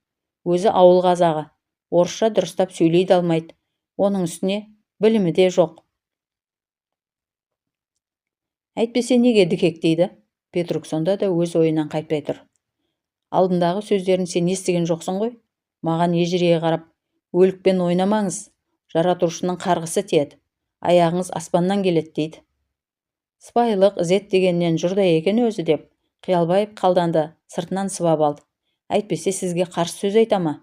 A: Өзі ауыл қазағы, орысша дұрыстап сөйлей алмайды. Оның үстіне білімі де жоқ. Әйтпесе неге дікектейді? Петрук сонда да өз ойынан қайтпай тұр. Алдындағы сөздерін сен естіген жоқсың ғой? Маған ежірейе қарап: өлікпен ойнамаңыз, жаратушының қарғысы тиеді, аяғыңыз аспаннан келеді дейді. Сыпайылық, ізет дегеннен жұрда екен өзі деп, Қиялбаев Қалданды сыртынан сыбап алды. Әйтпесе сізге қарсы сөз айтама.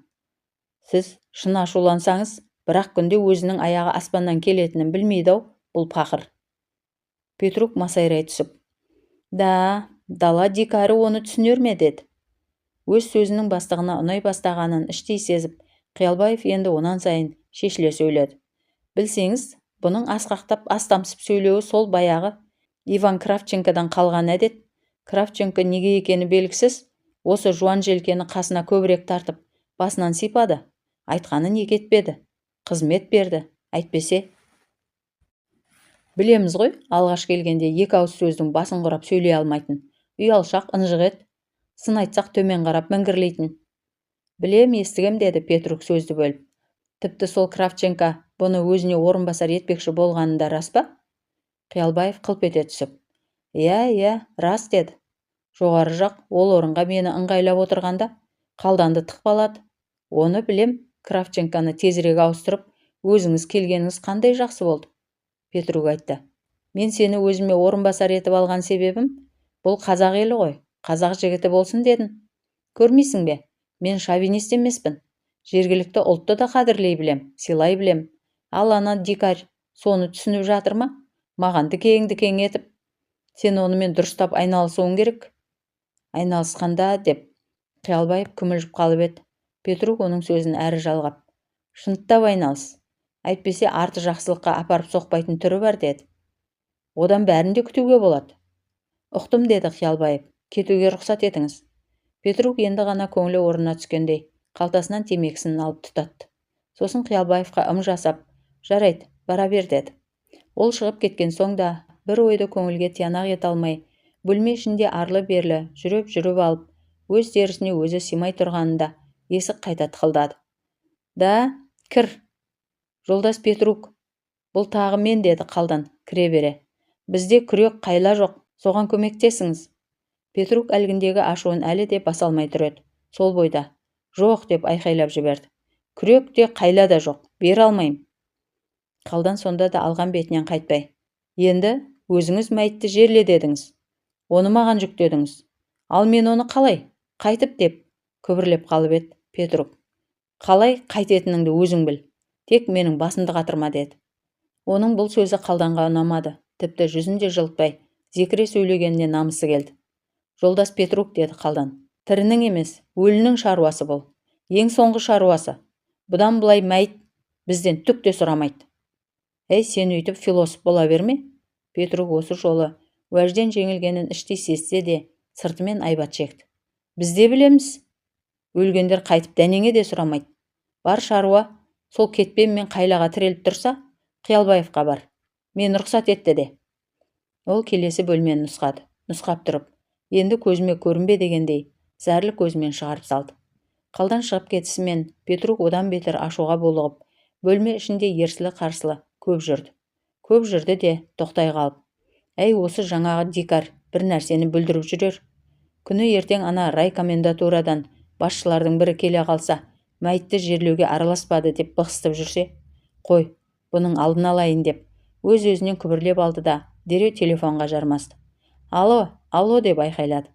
A: Сіз шын ашулансаңыз, бірақ күнде өзінің аяғы аспаннан келетінін білмейді-ау, бұл пақыр. Петрук масайрай түсіп: да, дала дикары оны түсінер ме деді. Өз сөзінің бастығына ұнай бастағанын іштей сезіп, Қиялбаев енді онан сайын шешіле сөйледі. Білсеңіз, бұның асқақтап астамсып сөйлеуі сол баяғы Иван Кравченкодан қалған әдет. Кравченко неге екені белгісіз, осы жуан желкені қасына көбірек тартып, басынан сипады. Айтқаны не кетпеді, қызмет берді. Әйтпесе, білеміз ғой, алғаш келгенде екі ауыз сөздің басын құрап сөйлей алмайтын, ұялшақ, ынжық еді. Сын айтсақ төмен қарап мінгірлейтін. Білем, естігем деді Петрук сөзді бөліп. Тіпті сол Кравченко бұны өзіне орынбасар етпекші болғанында рас па? Қиялбаев қылп ете түсіп: иә, рас деді. Жоғары жақ ол орынға мені ыңғайлап отырғанда Қалданды тықпалады. Оны білем, Кравченконы тезірек ауыстырып, өзіңіз келгеніңіз қандай жақсы болды. Петрук айтты: мен сені өзіме орынбасар етіп алған себебім, бұл қазақ елі ғой, қазақ жігіті болсын дедім. Көрмейсің бе, мен шовинист емеспін. Жергілікті ұлтты да қадірлей білем, сыйлай білем. Ал ана дикарь соны түсініп жатыр ма? Маған дікең етіп, сен онымен дұрыстап айналысуың керек. Айналысқанда деп Қиялбаев күмілжіп қалып еді. Петрук оның сөзін әрі жалғап: шынттап айналыс. Әйтпесе арты жақсылыққа апарып соқпайтын түрі бар деді. Одан бәрін де күтуге болады. Ұқтым деді Қиялбаев. Кетуге рұқсат етіңіз. Петрук енді ғана көңілі орнына түскендей қалтасынан темекісін алып тұтатты. Сосын Қиялбаевқа ым жасап: жарайды, бара бер деді. Ол шығып кеткен соң да бір ойды көңілге тиянақ ете алмай, бөлме ішінде арлы-берлі жүріп алып, өз терісіне өзі симай тұрғанында есік қайта тықылдады. Да, кір. Жолдас Петрук, бұл тағы мен деді Қалдан кіре бере. Бізде күрек қайла жоқ, соған көмектесіңіз. Петрук әлгіндегі ашуын әлі де баса алмай тұр еді. Сол бойда: жоқ деп айқайлап жіберді. Күрек те қайла да жоқ, бере алмайым. Қалдан сонда да алған бетінен қайтпай: енді өзіңіз мәйітті жерле дедіңіз. Оны маған жүктедіңіз. Ал мен оны қалай? Қайтып деп күбірлеп қалып еді Петрук. Қалай қайтетініңді өзің біл. Тек менің басымды қатырма деді. Оның бұл сөзі Қалданға ұнамады. Тіпті жүзінде жылтпай, зекіре сөйлегеніне намысы келді. Жолдас Петрук деді Қалдан. Тірінің емес, өлінің шаруасы бұл. Ең соңғы шаруасы. Бұдан бұлай мәйіт бізден түк те сұрамайды. Сен өйтіп философ бола берме? Петрук осы жолы уәжден жеңілгенін іштей сезсе де, сыртымен айбат шекті. Бізде білеміз. Өлгендер қайтып дәнеңе де сұрамайды. Бар шаруа, сол кетпен мен қайлаға тіреліп тұрса, Қиялбаевқа бар. Мен рұқсат етті де. Ол келесі бөлмені нұсқап тұрып, енді көзіме көрінбе дегендей, зәрлі көзімен шығарып салды. Қалдан шығып кетісімен Петрук одан бетер ашуға булығып, бөлме ішінде ерсілі-қарсылы көп жүрді де тоқтай қалып: осы жаңағы дикар бір нәрсені бүлдіріп жүрер. Күні ертең ана райкомендатурадан басшылардың бірі келе қалса, мәйітті жерлеуге араласпады деп бықсытып жүрсе, қой, бұның алдын алайын деп өз-өзінен күбірлеп алды да дереу телефонға жармасты. Алло деп айқайлады.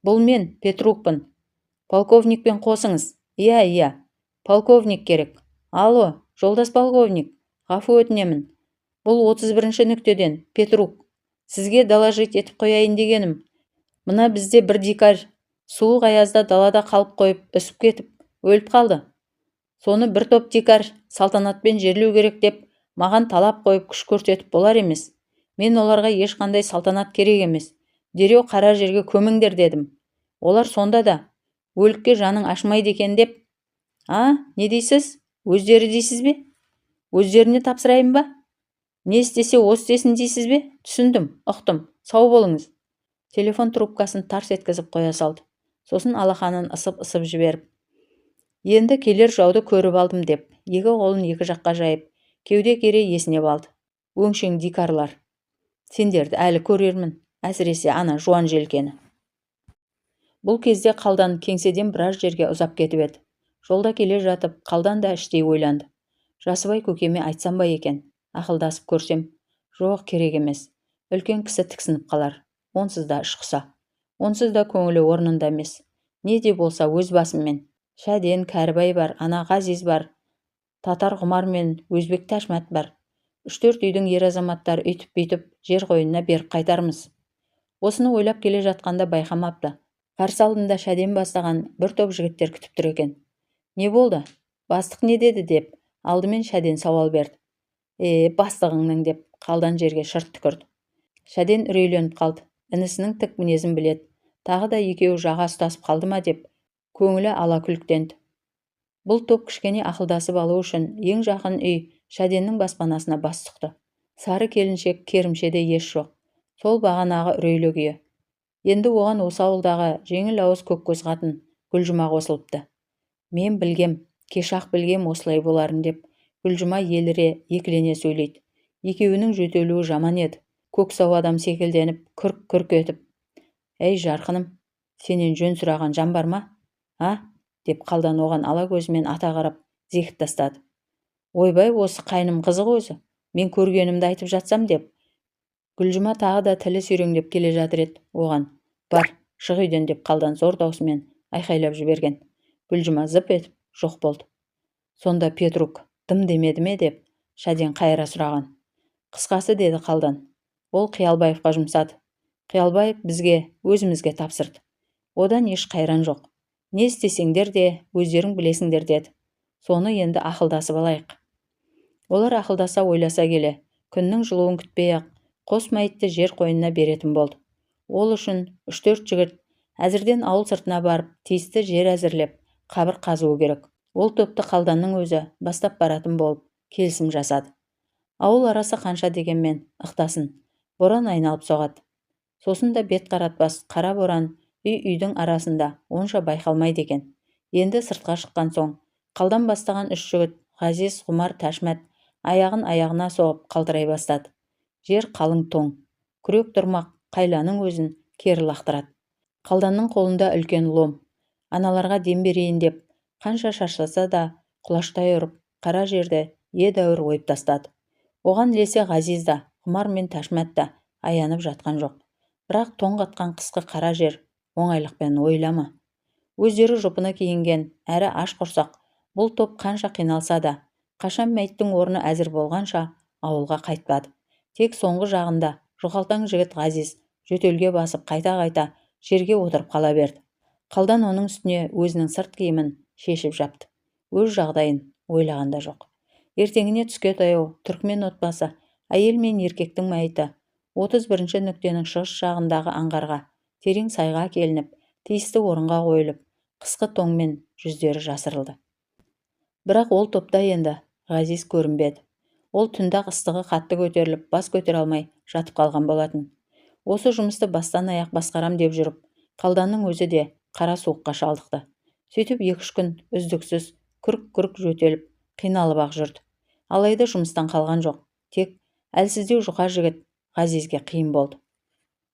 A: Бұл мен, Петрукпын. Полковникпен қосыңыз. Иә, полковник керек. Алло, жолдас полковник, ғафу өтінемін. Бұл 31-ші нүктеден, Петрук. Сізге доложить етіп қояйын дегенім. Мына бізде бір дикарь суық аязда далада қалып қойып, үсіп кетіп, өліп қалды. Соны бір топ дикарь салтанатпен жерлеу керек деп, маған талап қойып күш көрсетіп болар емес. Мен оларға ешқандай салтанат керек емес. Дереу қара жерге көміңдер дедім. Олар сонда да өлікке жаның ашмайды екен деп. Не дейсіз? Өздері дейсіз бе? Өздеріне тапсырайын ба? Не істесе о істесін дейсіз бе? Түсіндім, ұқтым. Сау болыңыз. Телефон трубкасын тарс еткізіп қоя салды. Сосын алақанын ысып жіберіп, енді келер жауды көріп алдым деп, екі қолын екі жаққа жайып, кеуде кере есіне алды. Өңшең дикарлар. Сендерді әлі көрермін, әсіресе ана жуан желкені. Бұл кезде Қалдан кеңседен біраз жерге ұзап кетіп еді. Жолда келе жатып, Қалдан да іштей ойланды. Жасыбай көкеме айтсам ба екен, ақылдасып көрсем. Жоқ, керек емес. Үлкен кісі тіксініп қалар. Онсыз да ішқұса. Онсыз да көңілі орнында емес. Не де болса өз басыммен. Шәден, Кәрібай бар, ана Ғазиз бар, татар Ғұмар мен өзбек Тәшмәт бар. 3-4 үйдің ер азаматтары үйтіп-бүйтіп жер қойнына беріп қайтармыз. Осыны ойлап келе жатқанда байқамапты. Қарсы алдында Шәден бастаған бір топ жігіттер күтіп тұр екен. Не болды? Бастық не деді деп, алдымен Шәден сауал берді. Бастығыңның деп, Қалдан жерге шырт түкірді. Шәден үрейленіп қалды. Інісінің тік мінезін біледі. Тағы да екеуі жаға ұстасып қалды ма деп, көңілі ала күліктенді. Бұл топ кішкене ақылдасып алу үшін ең жақын үй Шәденнің баспанасына бас сұқты. Сары келіншек керімшеде еш жоқ. Сол бағанағы үрейлі күйі. Енді оған осы ауылдағы жеңіл ауыз көк көз қатын Гүлжұма қосылыпты. Мен білгем, кешақ білгем осылай боларын деп, Гүлжұма еліре екілене сөйлейді. Екеуінің жөтелуі жаман еді. Көксау адам секілденіп, күрк-күрк етіп. Әй жарқыным, сенен жөн сұраған жан бар ма? Деп Қалдан оған ала көзімен ата қарап, зекіп тастады. Ойбай, осы қайным қызық өзі. Мен көргенімді айтып жатсам деп. Гүлжұма тағы да тілі сүйреңдеп келе жатыр еді оған. Бар, шық үйден деп Қалдан зор даусымен айқайлап жіберген. Гүлжұма зып етіп жоқ болды. Сонда Петрук дым демеді ме деп Шәден қайыра сұраған. Қысқасы деді Қалдан. Ол Қиялбаевқа жұмсады. Қиялбаев бізге, өзімізге тапсырды. Одан еш қайран жоқ. Не істесеңдер де өздерің білесіңдер деді. Соны енді ақылдасып алайық. Олар ақылдаса ойласа келе, күннің жылуын күтпей-ақ қос мәйітті жер қойнына беретін болды. Ол үшін 3-4 жігіт әзірден ауыл сыртына барып, тиісті жер әзірлеп, қабір қазуы керек. Ол топты Қалданның өзі бастап баратын болып, келісім жасады. Ауыл арасы қанша дегенмен ықтасын, боран айналып соғады. Сосын да бет қаратпас қара боран үй-үйдің арасында онша байқалмайды екен. Енді сыртқа шыққан соң, Қалдан бастаған 3 жігіт, Ғазиз, Ғұмар, Тәшмәт, аяғын аяғына соғып қалтырай бастады. Жер қалың тоң, күрек тұрмақ қайланың өзін кері лақтырады. Қалданның қолында үлкен лом. Аналарға дем берейін деп, қанша шашласа да құлаштай ұрып, қара жерді едәуір ойып тастады. Оған ілесе Ғазиз да, Ғұмар мен Тәшмәт та аянып жатқан жоқ. Бірақ тоң қатқан қысқы қара жер оңайлықпен ойлама. Өздері жұпыны киінген, әрі аш құрсақ, бұл топ қанша қиналса да, қашан мәйіттің орны әзір болғанша ауылға қайтпады. Тек соңғы жағында жұқалтаң жігіт Ғазиз жөтелге басып қайта-қайта жерге отырып қала берді. Қалдан оның үстіне өзінің сырт киімін шешіп жапты. Өз жағдайын ойлағанда жоқ. Ертеңіне түске таяу түркмен отбасы әйел мен еркектің мәйіті 31-ші нүктенің шығыс жағындағы аңғарға, терең сайға келініп, тиісті орынға қойылып, қысқы тоңмен жүздері жасырылды. Бірақ ол топта енді Ғазиз көрінбеді. Ол түнді ыстығы қатты көтеріліп, бас көтере алмай жатып қалған болатын. Осы жұмысты бастан аяқ басқарам деп жүріп, Қалданның өзі де қара суыққа шалдықты. Сөйтіп 2-3 күн үздіксіз күрк-күрк жөтеліп, қиналып-ақ жүрді. Алайда жұмыстан қалған жоқ. Тек әлсіздеу жұқа жігіт Ғазизге қиын болды.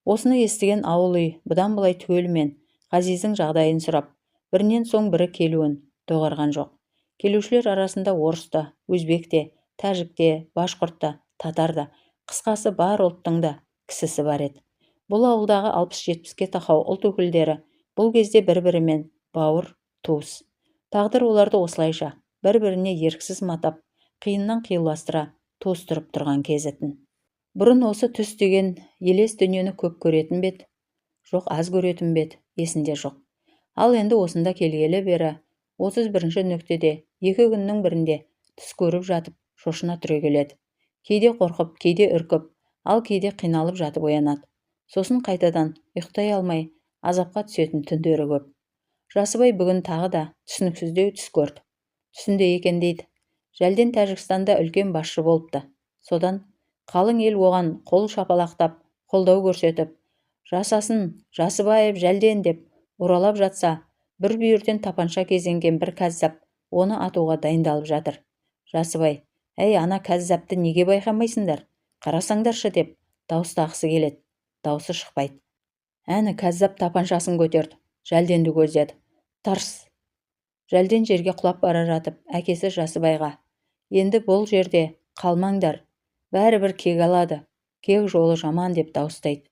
A: Осыны естіген ауыл үй бұдан былай түгелімен Ғазиздің жағдайын сұрап, бірінен соң бірі келуін доғарған жоқ. Келушілер арасында орыс та, өзбек те, тәжік те, башқұрт та, татар да, қысқасы бар ұлттың да кісісі бар еді. Бұл ауылдағы 60-70-ке тақау ұлт өкілдері бұл кезде бір-бірімен бауыр, туыс. Тағдыр оларды осылайша бір-біріне еріксіз матап, қиыннан қиюластыра тостырып тұрған кезетін. Бұрын осы түс деген елес дүниені көп көретін бет, жоқ аз көретін бет, есінде жоқ. Ал енді осында келгелі бері 31-ші нүктеде 2 күннің бірінде түс көріп жатып шошына түрегеледі. Кейде қорқып, кейде үркіп, ал кейде қиналып жатып оянады. Сосын қайтадан ұйықтай алмай азапқа түсетін түндері көп. Жасыбай бүгін тағы да түсініксіздеу түс көрді. Түсінде екен дейді. Жәрден Тәжікстанда үлкен басшы болыпты. Содан қалың ел оған қол шапалақтап, қолдау көрсетіп, жасасын, Жасыбаев Жәрден деп оралап жатса, бір бүйірден тапанша кезенген бір кәззап оны атуға дайындалып жатыр. Жасыбай, әй, ана кәззапты неге байқамайсыңдар? Қарасаңдаршы деп дауыстағысы келеді. Дауысы шықпайды. Әні кәззап тапаншасын көтерді. Жәрденді көздеді. Тарс! Жәрден жерге құлап бара жатып, әкесі Жасыбайға, енді бұл жерде қалмаңдар, бәрібір кек алады, кек жолы жаман деп дауыстайды.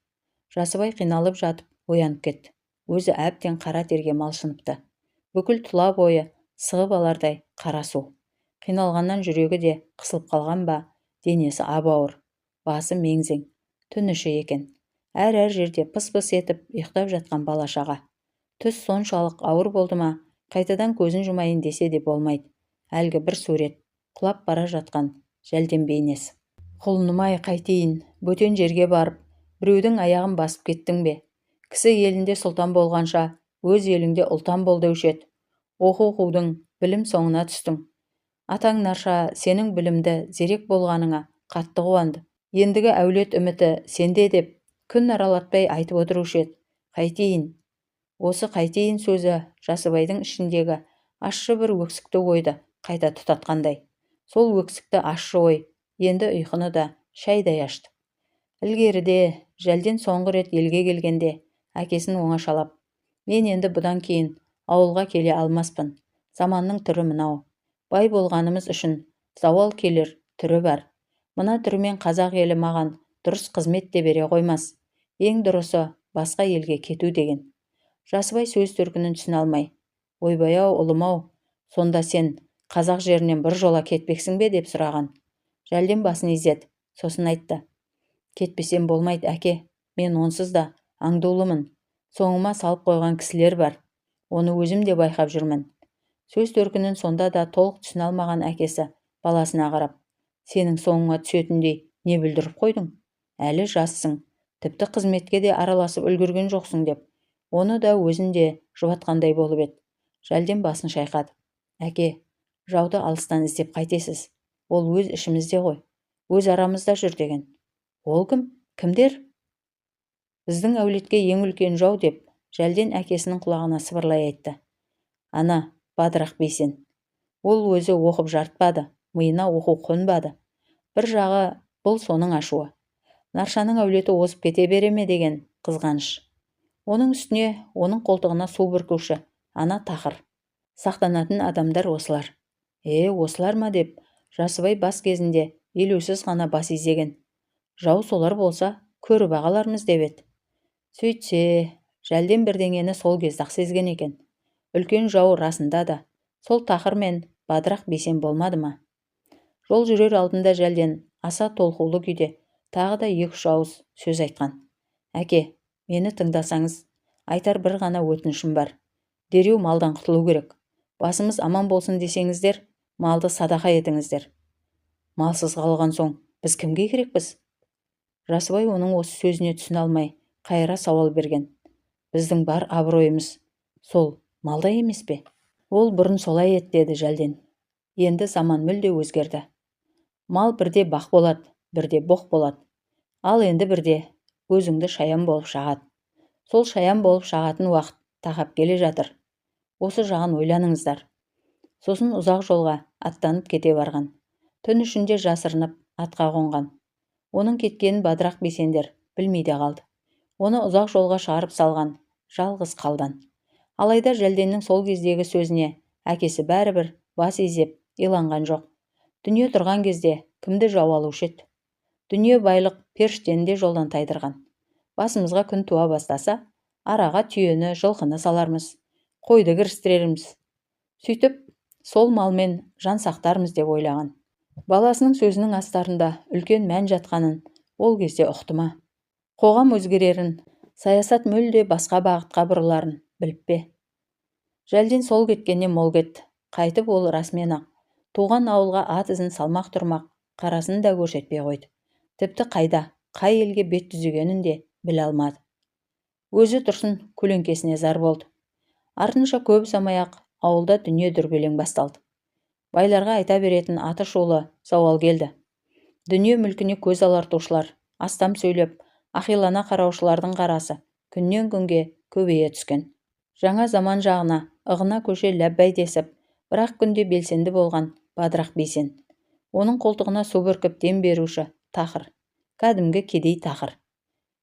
A: Жасыбай қиналып жатып оянып кетті. Өзі әбден қара терге малшыныпты. Бүкіл тұла бойы сығып алардай қара су. Қиналғаннан жүрегі де қысылып қалған ба, денесі ап-ауыр, басы мең-зең, түн іші екен. Әр жерде пыс-пыс етіп ұйықтап жатқан бала-шаға. Түс соншалық ауыр болды ма, қайтадан көзін жұмайын десе де болмайды. Әлгі бір сурет, құлап бара жатқан Жәрден бейнесі. Құлыным-ай, қайтейін, бөтен жерге барып, біреудің аяғын басып кеттің бе? Кісі елінде сұлтан болғанша, өз еліңде ұлтан бол деуші еді. Оқу-оқудың, білім соңына түстің. Атаң Нарша сенің білімді зерек болғаныңа қатты қуанды. Ендігі әулет үміті сенде деп күн аралатпай айтып отырушы еді. Қайтейін. Осы қайтейін сөзі Жасыбайдың ішіндегі ащы бір өксікті ойды қайта тұтатқандай. Сол өксікті ащы ой енді ұйқыны да шайдай ашты. Ілгеріде Жәрден соңғы рет елге келгенде әкесін оңашалап, мен енді бұдан кейін ауылға келе алмаспын. Заманның түрі мынау. Бай болғанымыз үшін зауал келер түрі бар. Мына түрімен қазақ елі маған дұрыс қызмет те бере қоймас. Ең дұрысы басқа елге кету деген. Жасыбай сөз төркінін түсіне алмай, ойбай-ау, ұлым-ау, сонда сен қазақ жерінен бір жола кетпексің бе деп сұраған. Жәрден басын изеді, сосын айтты. Кетпесем болмайды, әке, мен онсыз да аңдулымын. Соңыма салып қойған кісілер бар. Оны өзім де байқап жүрмін. Сөз төркінін сонда да толық түсіне алмаған әкесі баласына қарап, сенің соңыңа түсетіндей не бүлдіріп қойдың? Әлі жассың, тіпті қызметке де араласып үлгерген жоқсың деп, оны да өзін де жұбатқандай болып еді. Жәрден басын шайқады. Әке, жауды алыстан іздеп қайтесіз? Ол өз ішімізде ғой, өз арамызда жүр деген. Ол кім? Кімдер? Біздің әулетке ең үлкен жау деп, Жәрден әкесінің құлағына сыбырлай айтты. Ана, Бадырақ Бейсен. Ол өзі оқып жартпады, миына оқу қонбады. Бір жағы бұл соның ашуы. Наршаның әулеті озып кете бере ме деген қызғаныш. Оның үстіне оның қолтығына су бүркуші ана тақыр. Сақтанатын адамдар осылар. Осылар ма деп, Жасыбай бас кезінде елеусіз ғана бас изеген. Жау солар болса, көріп ағалармыз деп еді. Сөйтсе, Жәрден бірдеңені сол кезде-ақ сезген екен. Үлкен жау расында да сол тақыр мен Бадырақ Бейсен болмады ма? Жол жүрер алдында Жәрден аса толқулы күйде тағы да 2-3 ауыз сөз айтқан. Әке, мені тыңдасаңыз, айтар бір ғана өтінішім бар. Дереу малдан құтылу керек. Басымыз аман болсын десеңіздер, малды садақа етіңіздер. Малсыз қалған соң, біз кімге керекпіз? Жасыбай оның осы сөзіне түсіне алмай, қайыра сауал берген. Біздің бар абыройымыз сол малда емес пе? Ол бұрын солай еді, деді Жәрден. Енді заман мүлде өзгерді. Мал бірде бақ болады, бірде боқ болады. Ал енді бірде өзіңді шаян болып шағады. Сол шаян болып шағатын уақыт тақап келе жатыр. Осы жағын ойланыңыздар. Сосын ұзақ жолға аттанып кете барған. Түн ішінде жасырынып атқа қонған. Оның кеткенін Бадырақ Бейсендер білмей де қалды. Оны ұзақ жолға шығарып салған жалғыз қалдан. Алайда Жәрденнің сол кездегі сөзіне әкесі бәрібір бас изеп иланған жоқ. Дүние тұрған кезде кімді жау алушы еді? Дүние байлық періштені де жолдан тайдырған. Басымызға күн туа бастаса, араға түйені, жылқыны салармыз, қойды кірістірерміз. Сөйтіп, сол малмен жан сақтармыз деп ойлаған. Баласының сөзінің астарында үлкен мән жатқанын Ол кезде ұқты ма? Қоғам өзгерерін, саясат мүлде басқа бағытқа бұрыларын біліп пе? Жәлден сол кеткенне мол кетті. Қайтып ол расымен-ақ туған ауылға ат ізін салмақ тұрмақ қарасын да көрсетпей қойды. Тіпті қайда, қай елге бет түзегенін де біле алмады. Өзі тұрсын көлеңкесіне зар болды. Артынша көп ұзамай-ақ ауылда дүние дүрбелең басталды. Байларға айта беретін аты шулы зауал келді. Дүние мүлкіне көз алартушылар, астам сөйлеп, ақилана қараушылардың қарасы күннен күнге көбейе түскен. Жаңа заман жағына ығына көше ләббәй десіп, бірақ күнде белсенді болған Бадырақ Бейсен. Оның қолтығына су бүркіп дем беруші тақыр, кәдімгі кедей тақыр.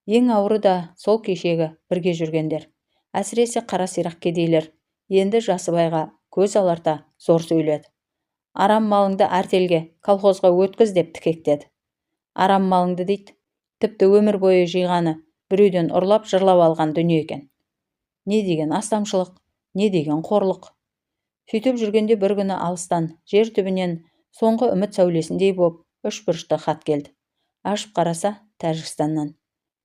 A: Ең ауыры да сол кешегі бірге жүргендер. Әсіресе қара сирақ кедейлер енді Жасыбайға көз аларта зор сөйледі. Арам малыңды артелге, колхозға өткіз деп тікектеді. Арам малыңды дейді, тіпті өмір бойы жиғаны біреуден ұрлап жырлап алған дүние екен. Не деген астамшылық, не деген қорлық. Сөйтіп жүргенде бір күні алыстан, жер түбінен соңғы үміт сәулесіндей боп үш бұрышты хат келді. Ашып қараса, Тәжікстаннан.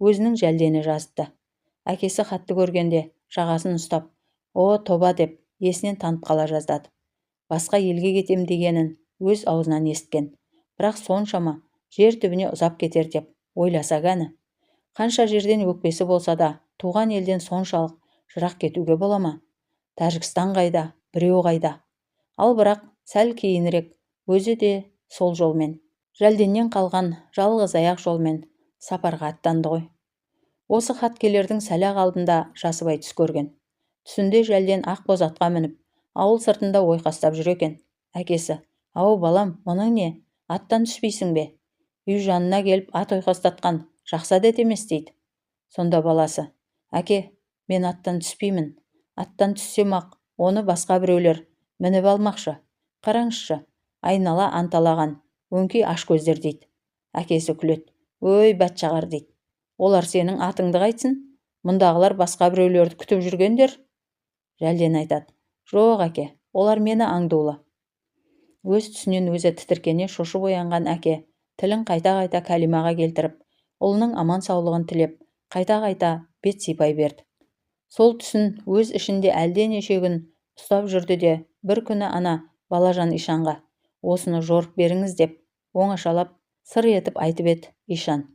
A: Өзінің Жәлдені жазыпты. Әкесі хатты көргенде жағасын ұстап, «О, тоба» деп есінен танып қала жаздады. Басқа елге кетем дегенін өз аузынан есткен, бірақ соншама жер түбіне ұзап кетер деп ойласа кәні. Қанша жерден өкпесі болса да, туған елден соншалық жырақ кетуге бола ма? Тәжікстан қайда, біреу қайда? Ал бірақ сәл кейінірек өзі де сол жолмен, Жәлденнен қалған жалғыз аяқ жолмен сапарға аттанды ғой. Осы хат келердің сәл-ақ алдында Жасыбай түс көрген. Түсінде Жәлден ақ боз атқа мініп, ауыл сыртында ойқастап жүр екен. Әкесі: «Ау балам, мұның не? Аттан түспейсің бе? Үй жанына келіп ат ойқастатқан жақсы әдет емес» дейді. Сонда баласы: «Әке, мен аттан түспеймін. Аттан түссем-ақ, оны басқа біреулер мініп алмақшы. Қараңызшы, айнала анталаған өңкей аш көздер» дейді. Әкесі күледі: «Өй бәтшағар» дейді. «Олар сенің атыңды қайтсын? Мұндағылар басқа біреулерді күтіп жүргендер». Жәлден айтады: «Жоқ әке, олар мені аңдулы». Өз түсінен өзі тітіркене шошып оянған әке тілін қайта-қайта кәлимаға келтіріп, ұлының аман саулығын тілеп, қайта-қайта бет сипай берді. Сол түсін өз ішінде әлденеше күн ұстап жүрді де, бір күні ана Балажан Ишанға «Осыны жорып беріңіз» деп оңашалап сыр етіп айтып еді. Ишан: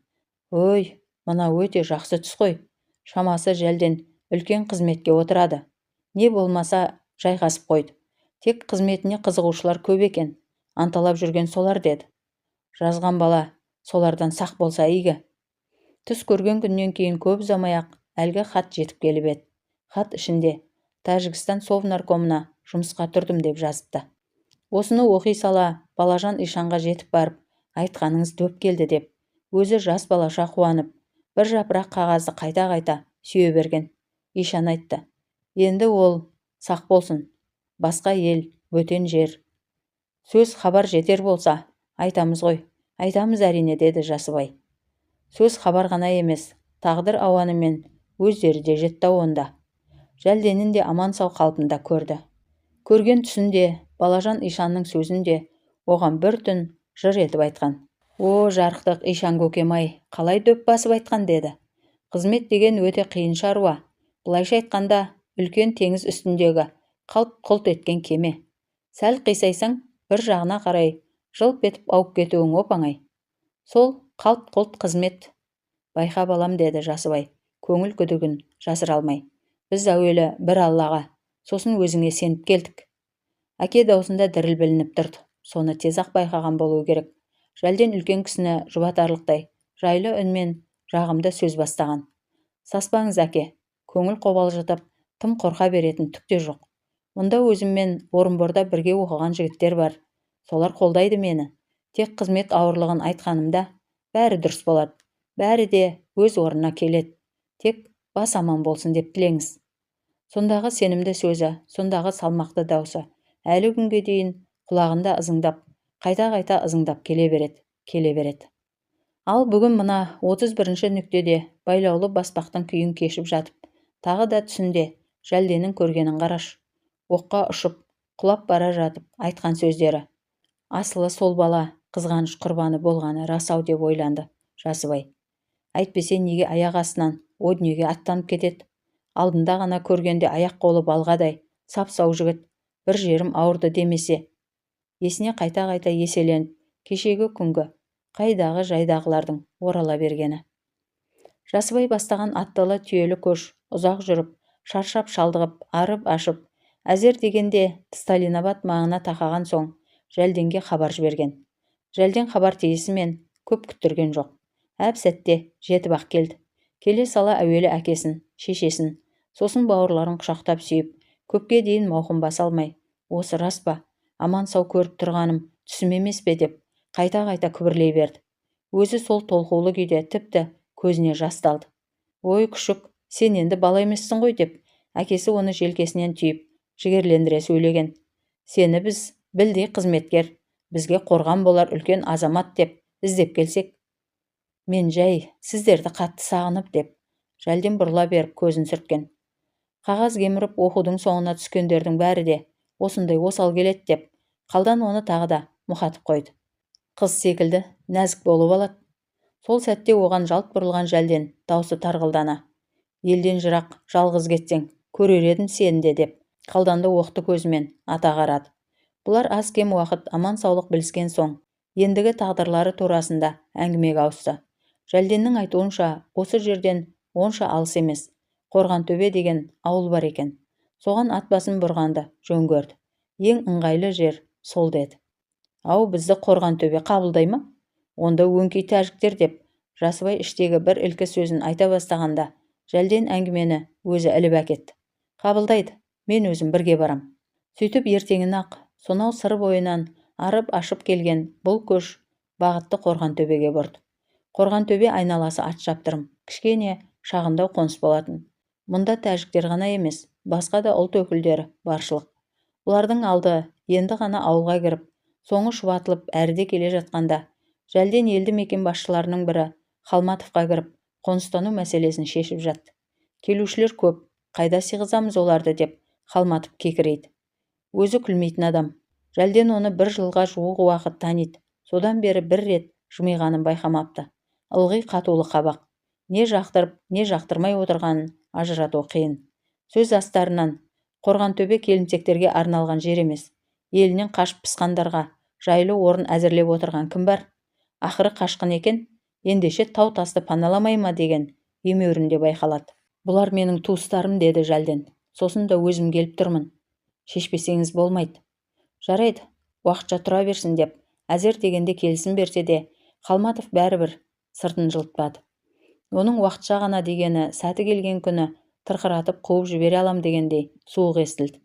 A: «Ой, мына өте жақсы түс қой. Шамасы Жәлден үлкен қызметке отырады. Не болмаса жайғасып қойды. Тек қызметіне қызығушылар көп екен. Анталап жүрген солар» деді. Жазған бала солардан сақ болса игі. Түс көрген күннен кейін көп ұзамай-ақ әлгі хат жетіп келіп еді. Хат ішінде Тәжікстан Совнаркомына жұмысқа тұрдым деп жазыпты. Осыны оқи сала Балажан Ишанға жетіп барып, «Айтқаныңыз дөп келді» деп, өзі жас балаша қуанып, бір жапырақ қағазды қайта-қайта сүйе берген. Ишан айтты: «Енді ол сақ болсын. Басқа ел, бөтен жер. Сөз хабар жетер болса, айтамыз ғой». «Айтамыз әрине» деді Жасыбай. Сөз хабар ғана емес, тағдыр ауанымен өздері де жетті онда. Жәлденін де аман сау қалпында көрді. Көрген түсінде Балажан Ишанның сөзінде оған бір түн жыр етіп айтқан. «О, жарықтық Ишан көкем-ай, қалай дөп басып айтқан» деді. «Қызмет деген өте қиын шаруа. Былайша айтқанда, үлкен теңіз үстіндегі қалт-құлт еткен кеме. Сәл қисайсаң, бір жағына қарай жылп етіп ауып кетуің оп-оңай. Сол қалт-құлт қызмет. Байқа балам» деді Жасыбай, көңіл күдігін жасыра алмай. «Біз әуелі бір Аллаға, сосын өзіңе сеніп келдік». Әке даусында діріл білініп тұрды. Соны тез-ақ байқаған болуы керек. Жәлден үлкен кісіні жұбатарлықтай жайлы үнмен жағымды сөз бастаған. «Саспаңыз әке, көңіл қобалжытып, тым қорқа беретін түк те жоқ. Мұнда өзіммен Орынборда бірге оқыған жігіттер бар. Солар қолдайды мені. Тек қызмет ауырлығын айтқанымда бәрі дұрыс болады. Бәрі де өз орнына келеді. Тек бас аман болсын деп тілеңіз». Сондағы сенімді сөзі, сондағы салмақты даусы әлі күнге дейін құлағында ызыңдап, қайта-қайта ызыңдап келе береді. Ал бүгін мына 31-ші нүктеде байлаулы баспақтың күйін кешіп жатып, тағы да түсінде Жәлденің көргенін қараш. Оққа ұшып, құлап бара жатып айтқан сөздері. Асылы сол бала қызғаныш құрбаны болғаны рас-ау деп ойланды. Жасыбай. Әйтпесе неге аяқ астынан о дүниеге аттанып кетеді. Алдында ғана көргенде аяқ-қолы балғадай, сап-сау жігіт, бір жерім ауырды демесе. Есіне қайта-қайта еселеніп, кешегі күнгі қайдағы жайдағылардың орала бергені. Жасыбай бастаған аттылы түйелі көш ұзақ жүріп, шаршап шалдығып, арып-ашып, әзер дегенде Сталинабад маңына тақаған соң Жәрденге хабар жіберген. Жәрден хабар тиісімен көп күттірген жоқ. Әп-сәтте жетіп-ақ келді. Келе сала әуелі әкесін, шешесін, сосын бауырларын құшақтап сүйіп, көпке дейін мауқын баса алмай, осы рас па, аман-сау көріп тұрғаным түсім емес пе деп қайта-қайта күбірлей берді. Өзі сол толқулы күйде тіпті көзіне жас далды. Ой күшік, сен енді бала емессің ғой деп, әкесі оны желкесінен түйіп, жігерлендіре сөйлеген. Сені біз білдей қызметкер, бізге қорған болар үлкен азамат деп іздеп келсек. Мен жай сіздерді қатты сағынып деп, Жәрден бұрыла беріп көзін сүрткен. Қағаз кеміріп оқудың соңына түскендердің бәрі де осындай осал келеді деп, қалдан оны тағы да мұқатып қойды. Қыз секілді нәзік болып алады. Сол сәтте оған жалт бұрылған Жәрден даусы тарғылдана. Елден жырақ жалғыз кетсең, көрер едім сені де деп, қалданды оқты көзімен ата қарады. Бұлар аз кем уақыт аман саулық біліскен соң, ендігі тағдырлары турасында әңгімеге ауысты. Жәрденнің айтуынша, осы жерден онша алыс емес, Қорғантөбе деген ауыл бар екен. Соған ат басын бұрғанды жөн көрді. Ең ыңғайлы жер сол деді. Ау, бізді Қорғантөбе қабылдай ма? Онда өңкей тәжіктер деп, Жасыбай іштегі бір ілкі сөзін айта бастағанда, Жәрден әңгімені өзі іліп әкетті. Қабылдайды, мен өзім бірге барам. Сөйтіп ертеңін-ақ сонау сыр бойынан арып-ашып келген бұл көш бағытты Қорғантөбеге бұрды. Қорғантөбе айналасы ат шаптырым, кішкене шағындау қоныс болатын. Мұнда тәжіктер ғана емес, басқа да ұлт өкілдері баршылық. Олардың алды енді ғана ауылға кіріп, соңы шұбатылып әріде келе жатқанда, Жәрден елді мекен басшыларының бірі Халматовқа кіріп, қоныстану мәселесін шешіп жатты. Келушілер көп, қайда сыйғызамыз оларды деп Халматов кекірейді. Өзі күлмейтін адам. Жәрден оны бір жылға жуық уақыт таниды. Содан бері бір рет жымиғанын байқамапты. Ылғи қатулы қабақ. Не жақтырып, не жақтырмай отырғанын ажырату қиын. Сөз астарынан Қорғантөбе келімсектерге арналған жер емес. Елінен қашып пысқандарға жайлы орын әзірлеп отырған кім бар? Ақыры қашқын екен, ендеше тау тасты паналамай ма деген емеурінде байқалады. Бұлар менің туыстарым деді Жәрден. Сосын да өзім келіп тұрмын. Шешпесеңіз болмайды. Жарайды, уақытша тұра берсін деп, әзер дегенде келісім берсе де, Халматов бәрібір сыртын жылтпады. Оның уақытша ғана дегені сәті келген күні тырқыратып қуып жібере алам дегендей суық естілді.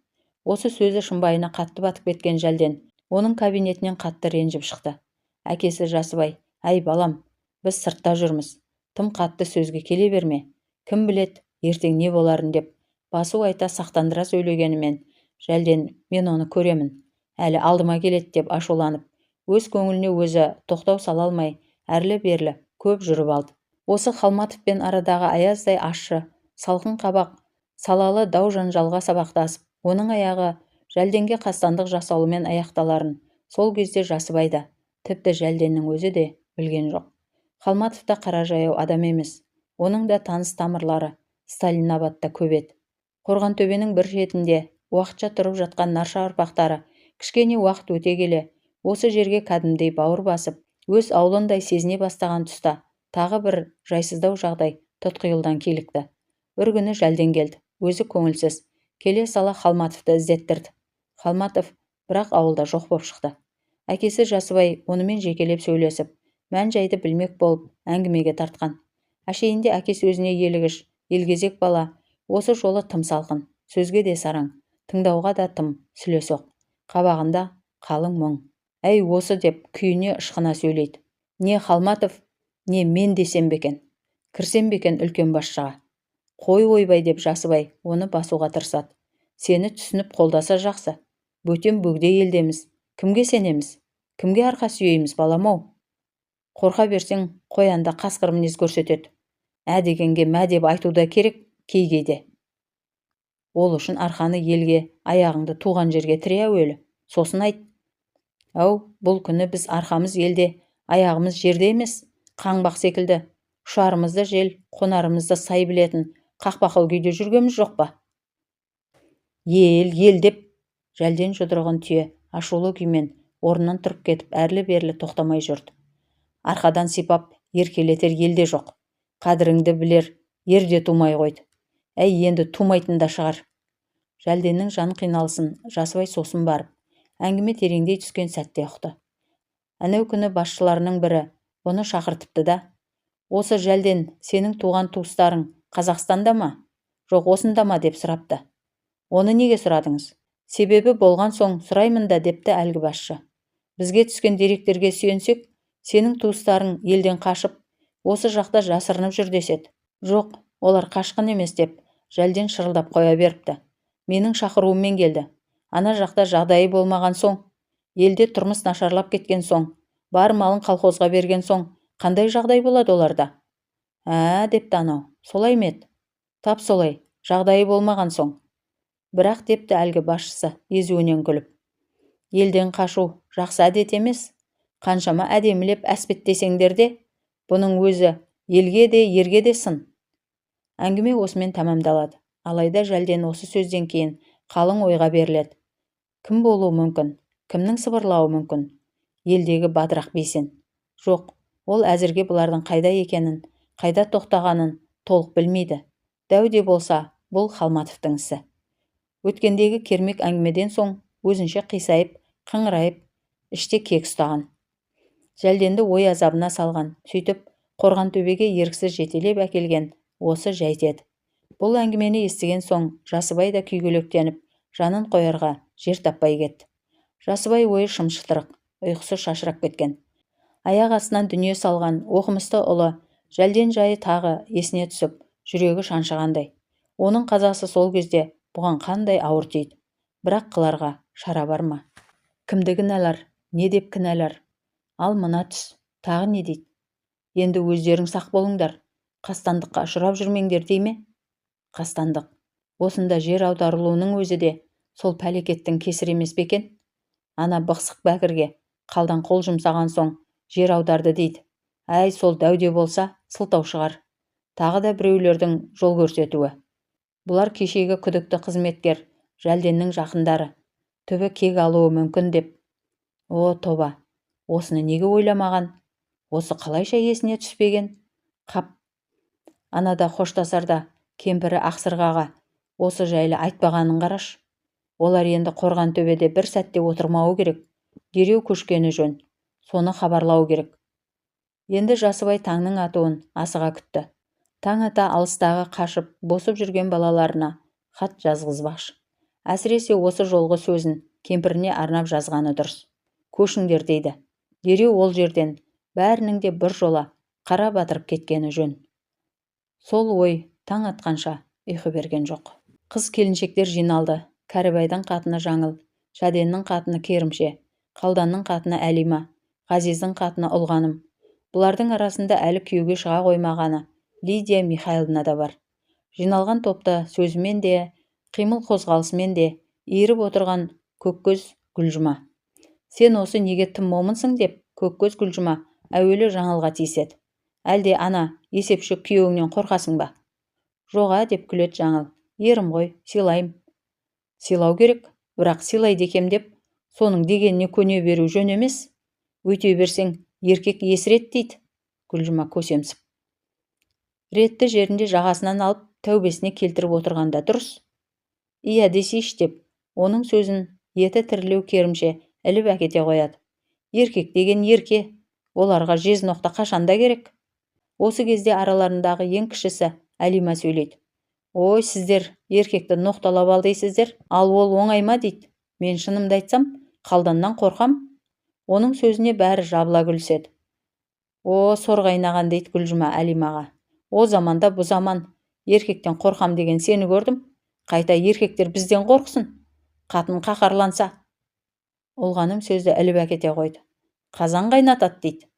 A: Осы сөзі шымбайына қатты батып кеткен Жәрден оның кабинетінен қатты ренжіп шықты. Әкесі Жасыбай, әй балам, біз сыртта жүрміз, тым қатты сөзге келе берме, кім білет, ертең не боларын деп, басу айта сақтандыра сөйлегенімен, Жәрден, мен оны көремін, әлі алдыма келеді деп ашуланып, өз көңіліне өзі тоқтау сала алмай, әрлі-берлі көп жүріп алды. Осы Халматовпен арадағы аяздай ащы, салқын қабақ, салалы дау жанжалға сабақтасып, оның аяғы Жәрденге қастандық жасауымен аяқталарын сол кезде Жасыбай да, тіпті Жәрденнің өзі де білген жоқ. Халматов та қара жаяу адам емес. Оның да таныс тамырлары Сталинабадта көп еді. Қорғантөбенің бір шетінде уақытша тұрып жатқан нарша ұрпақтары кішкене уақыт өте келе, осы жерге кәдімдей бауыр басып, өз аулындай сезіне бастаған тұста тағы бір жайсыздау жағдай тұтқиылдан килікті. Бір күні Жәрден келді, өзі көңілсіз, келе сала Халматовты іздеттірді. Халматов бірақ ауылда жоқ боп шықты. Әкесі Жасыбай онымен жекелеп сөйлесіп, мән-жайды білмек болып әңгімеге тартқан. Әшейінде әкесі өзіне елігіш, елгезек бала, осы жолы тым салқын, сөзге де сараң, тыңдауға да тым сүлесоқ, қабағында қалың мұң. Әй осы деп күйіне ышқына сөйлейді. Не Халматов, не мен десем бекен, кірсем бекен үлкен басшыға. Қой ойбай деп Жасыбай оны басуға тырысады. Сені түсініп қолдаса жақсы. Бөтен бөгде елдеміз. Кімге сенеміз? Кімге арқа сүйейміз балам-ау? Қорқа берсең қоянда қасқыр мінез көрсетеді. Дегенге мә деп айтуда керек кей-кейде. Ол үшін арқаны елге, аяғыңды туған жерге тіре әуелі. Сосын айт. Ау, бұл күні біз арқамыз елде, аяғымыз жерде емес. қаңбақ секілді ұшарымызды жел, қонарымызды сай білетін қақпақыл күйде жүргеніміз жоқ па? Ел деп жәлден жұдырығын түйе ашулы күймен орнынан тұрып кетіп әрлі-берлі тоқтамай жүрді. Арқадан сипап еркелетер елде жоқ. Қадіріңді білер ерде тумай қойды. Әй, енді тумайтын да шығар. Жәлденнің жан қиналысын Жасыбай сосын барып, әңгіме тереңдей түскен сәтте ұқты. Әнеу күні басшыларының бірі оны шақыртыпты да, осы Жәлден, сенің туған туыстарың Қазақстанда ма, жоқ осында ма деп сұрапты. Оны неге сұрадыңыз? Себебі болған соң сұраймын да, депті әлгі басшы. Бізге түскен деректерге сүйенсек, сенің туыстарың елден қашып, осы жақта жасырынып жүр деседі. Жоқ, олар қашқын емес деп Жәлден шырылдап қоя беріпті. Менің шақыруыммен келді. Ана жақта жағдайы болмаған соң, елде тұрмыс нашарлап кеткен соң, бар малын колхозға берген соң, қандай жағдай болады оларда? Депті анау. Солай ма еді? Тап солай, жағдайы болмаған соң. Бірақ, депті әлгі басшысы езуінен күліп, елден қашу жақсы әдет емес. Қаншама әдемілеп әспеттесеңдер де, бұның өзі елге де ерге де сын. Әңгіме осымен тәмамдалады. Алайда Жәлден осы сөзден кейін қалың ойға беріледі. Кім болуы мүмкін? Кімнің сыбырлауы мүмкін? Елдегі бадырақ бейсен. Жоқ, ол әзірге бұлардың қайда екенін, қайда тоқтағанын толық білмейді. Дәу де болса, бұл Қалматовтың ісі. Өткендегі кермек әңгімеден соң өзінше қисайып, қыңырайып, іште кек ұстаған. Жәлденді ой азабына салған, сөйтіп Қорғантөбеге еріксіз жетелеп әкелген осы жайт еді. Бұл әңгімені естіген соң Жасыбай да күйгелектеніп, жанын қоярға жер таппай кетті. Жасыбай ойы шымшытырық, ұйқысы шашырап кеткен. Аяқ астынан дүние салған оқымысты ұлы Жәлден жайы тағы есіне түсіп, жүрегі шаншығандай. Оның қазасы сол кезде бұған қандай ауыр тиді. Бірақ қыларға шара бар ма? Кімді кінәлар, не деп кінәлар? Ал мына түс, тағы не дейді? Енді өздерің сақ болыңдар, қастандыққа ұшырап жүрмеңдер дей ме? Қастандық. Осында жер аударылуының өзі де сол пәлекеттің кесірі емес пе екен? Ана бықсық бәкірге қалдан қол жұмсаған соң жер аударды дейді. Әй, сол дәуде болса сылтау шығар. Тағы да біреулердің жол көрсетуі. Бұлар кешегі күдікті қызметкер Жәлденнің жақындары. Түбі кек алуы мүмкін деп. О, тоба, осыны неге ойламаған? Осы қалайша есіне түспеген? Қап, анада қоштасарда кемпірі Ақсырғаға осы жайлы айтпағанын қараш. Олар енді Қорғантөбеде бір сәтте отырмауы керек. Дереу көшкені жөн. Соны хабарлау керек. Енді Жасыбай таңның атуын асыға күтті. Таң ата алыстағы қашып, босып жүрген балаларына хат жазғызбақшы. Әсіресе осы жолғы сөзін кемпіріне арнап жазғаны дұрыс. Көшіңдер дейді. Дереу ол жерден бәрінің де бір жола қара батырып кеткені жөн. Сол ой таң атқанша ұйқы берген жоқ. Қыз келіншектер жиналды. Кәрібайдың қатыны Жаңыл, Жаденнің қатыны Керімше, Қалданның қатыны Әлима, Ғазиздің қатыны Ұлғаным. Бұлардың арасында әлі күйеуге шыға қоймағаны Лидия Михайловна да бар. Жиналған топта сөзімен де, қимыл қозғалысымен де иіріп отырған Көккөз Гүлжұма. Сен осы неге тым момынсың деп Көккөз Гүлжұма әуелі Жаңылға тиіседі. Әлде ана есепші күйеуіңнен қорқасың ба? Жоға, деп күледі Жаңыл. Ерім ғой, сыйлайым. Сыйлау керек, бірақ сыйлайды екем деп, соның дегеніне көне беру жөн емес. Өйте берсең, еркек есірет дейді. Гүлжұма көсемсіп. Ретті жерінде жағасынан алып, тәубесіне келтіріп отырғанда дұрыс. Ия десейші деп, оның сөзін еті тірілеу Керімше іліп әкете қояды. Еркек деген ерке, оларға жез ноқта қашанда керек. Осы кезде араларындағы ең кішісі Әлима сөйлейді. Ой, сіздер еркекті ноқталап ал дейсіздер, ал ол оңай ма дейді. Мен шынымды айтсам, Қалданнан қорқам. Оның сөзіне бәрі жабыла күліседі. О, сорғайнаған дейді Гүлжұма Әлимаға. О заманда бұ заман, еркектен қорқам деген сені көрдім. Қайта еркектер бізден қорқсын. Қатын қақарланса. Ұлғаным сөзді іліп әкете қойды. Қазан қайнатады дейді.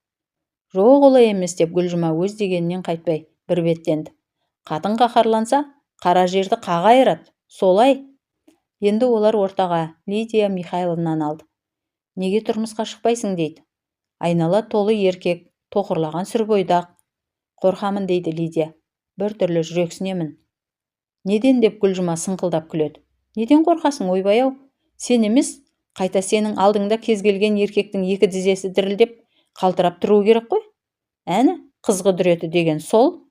A: Жоқ, олай емес деп Гүлжұма өз дегенінен қайтпай бір беттенді. Қатын қақарланса, қара жерді қаға айырады. Солай. Енді олар ортаға Лидия Михайловнаны алды. Неге тұрмысқа шықпайсың дейді. Айнала толы еркек, тоқырлаған сүрбойдақ. Қорқамын дейді Лидия. Біртүрлі жүрексінемін. Неден деп Гүлжұма сыңқылдап күледі. Неден қорқасың, ойбай-ау? Сен емес, қайта сенің алдыңда кез келген еркектің екі тізесі дірілдеп, қалтырап тұруы керек қой. Әні, қыз құдіреті деген сол.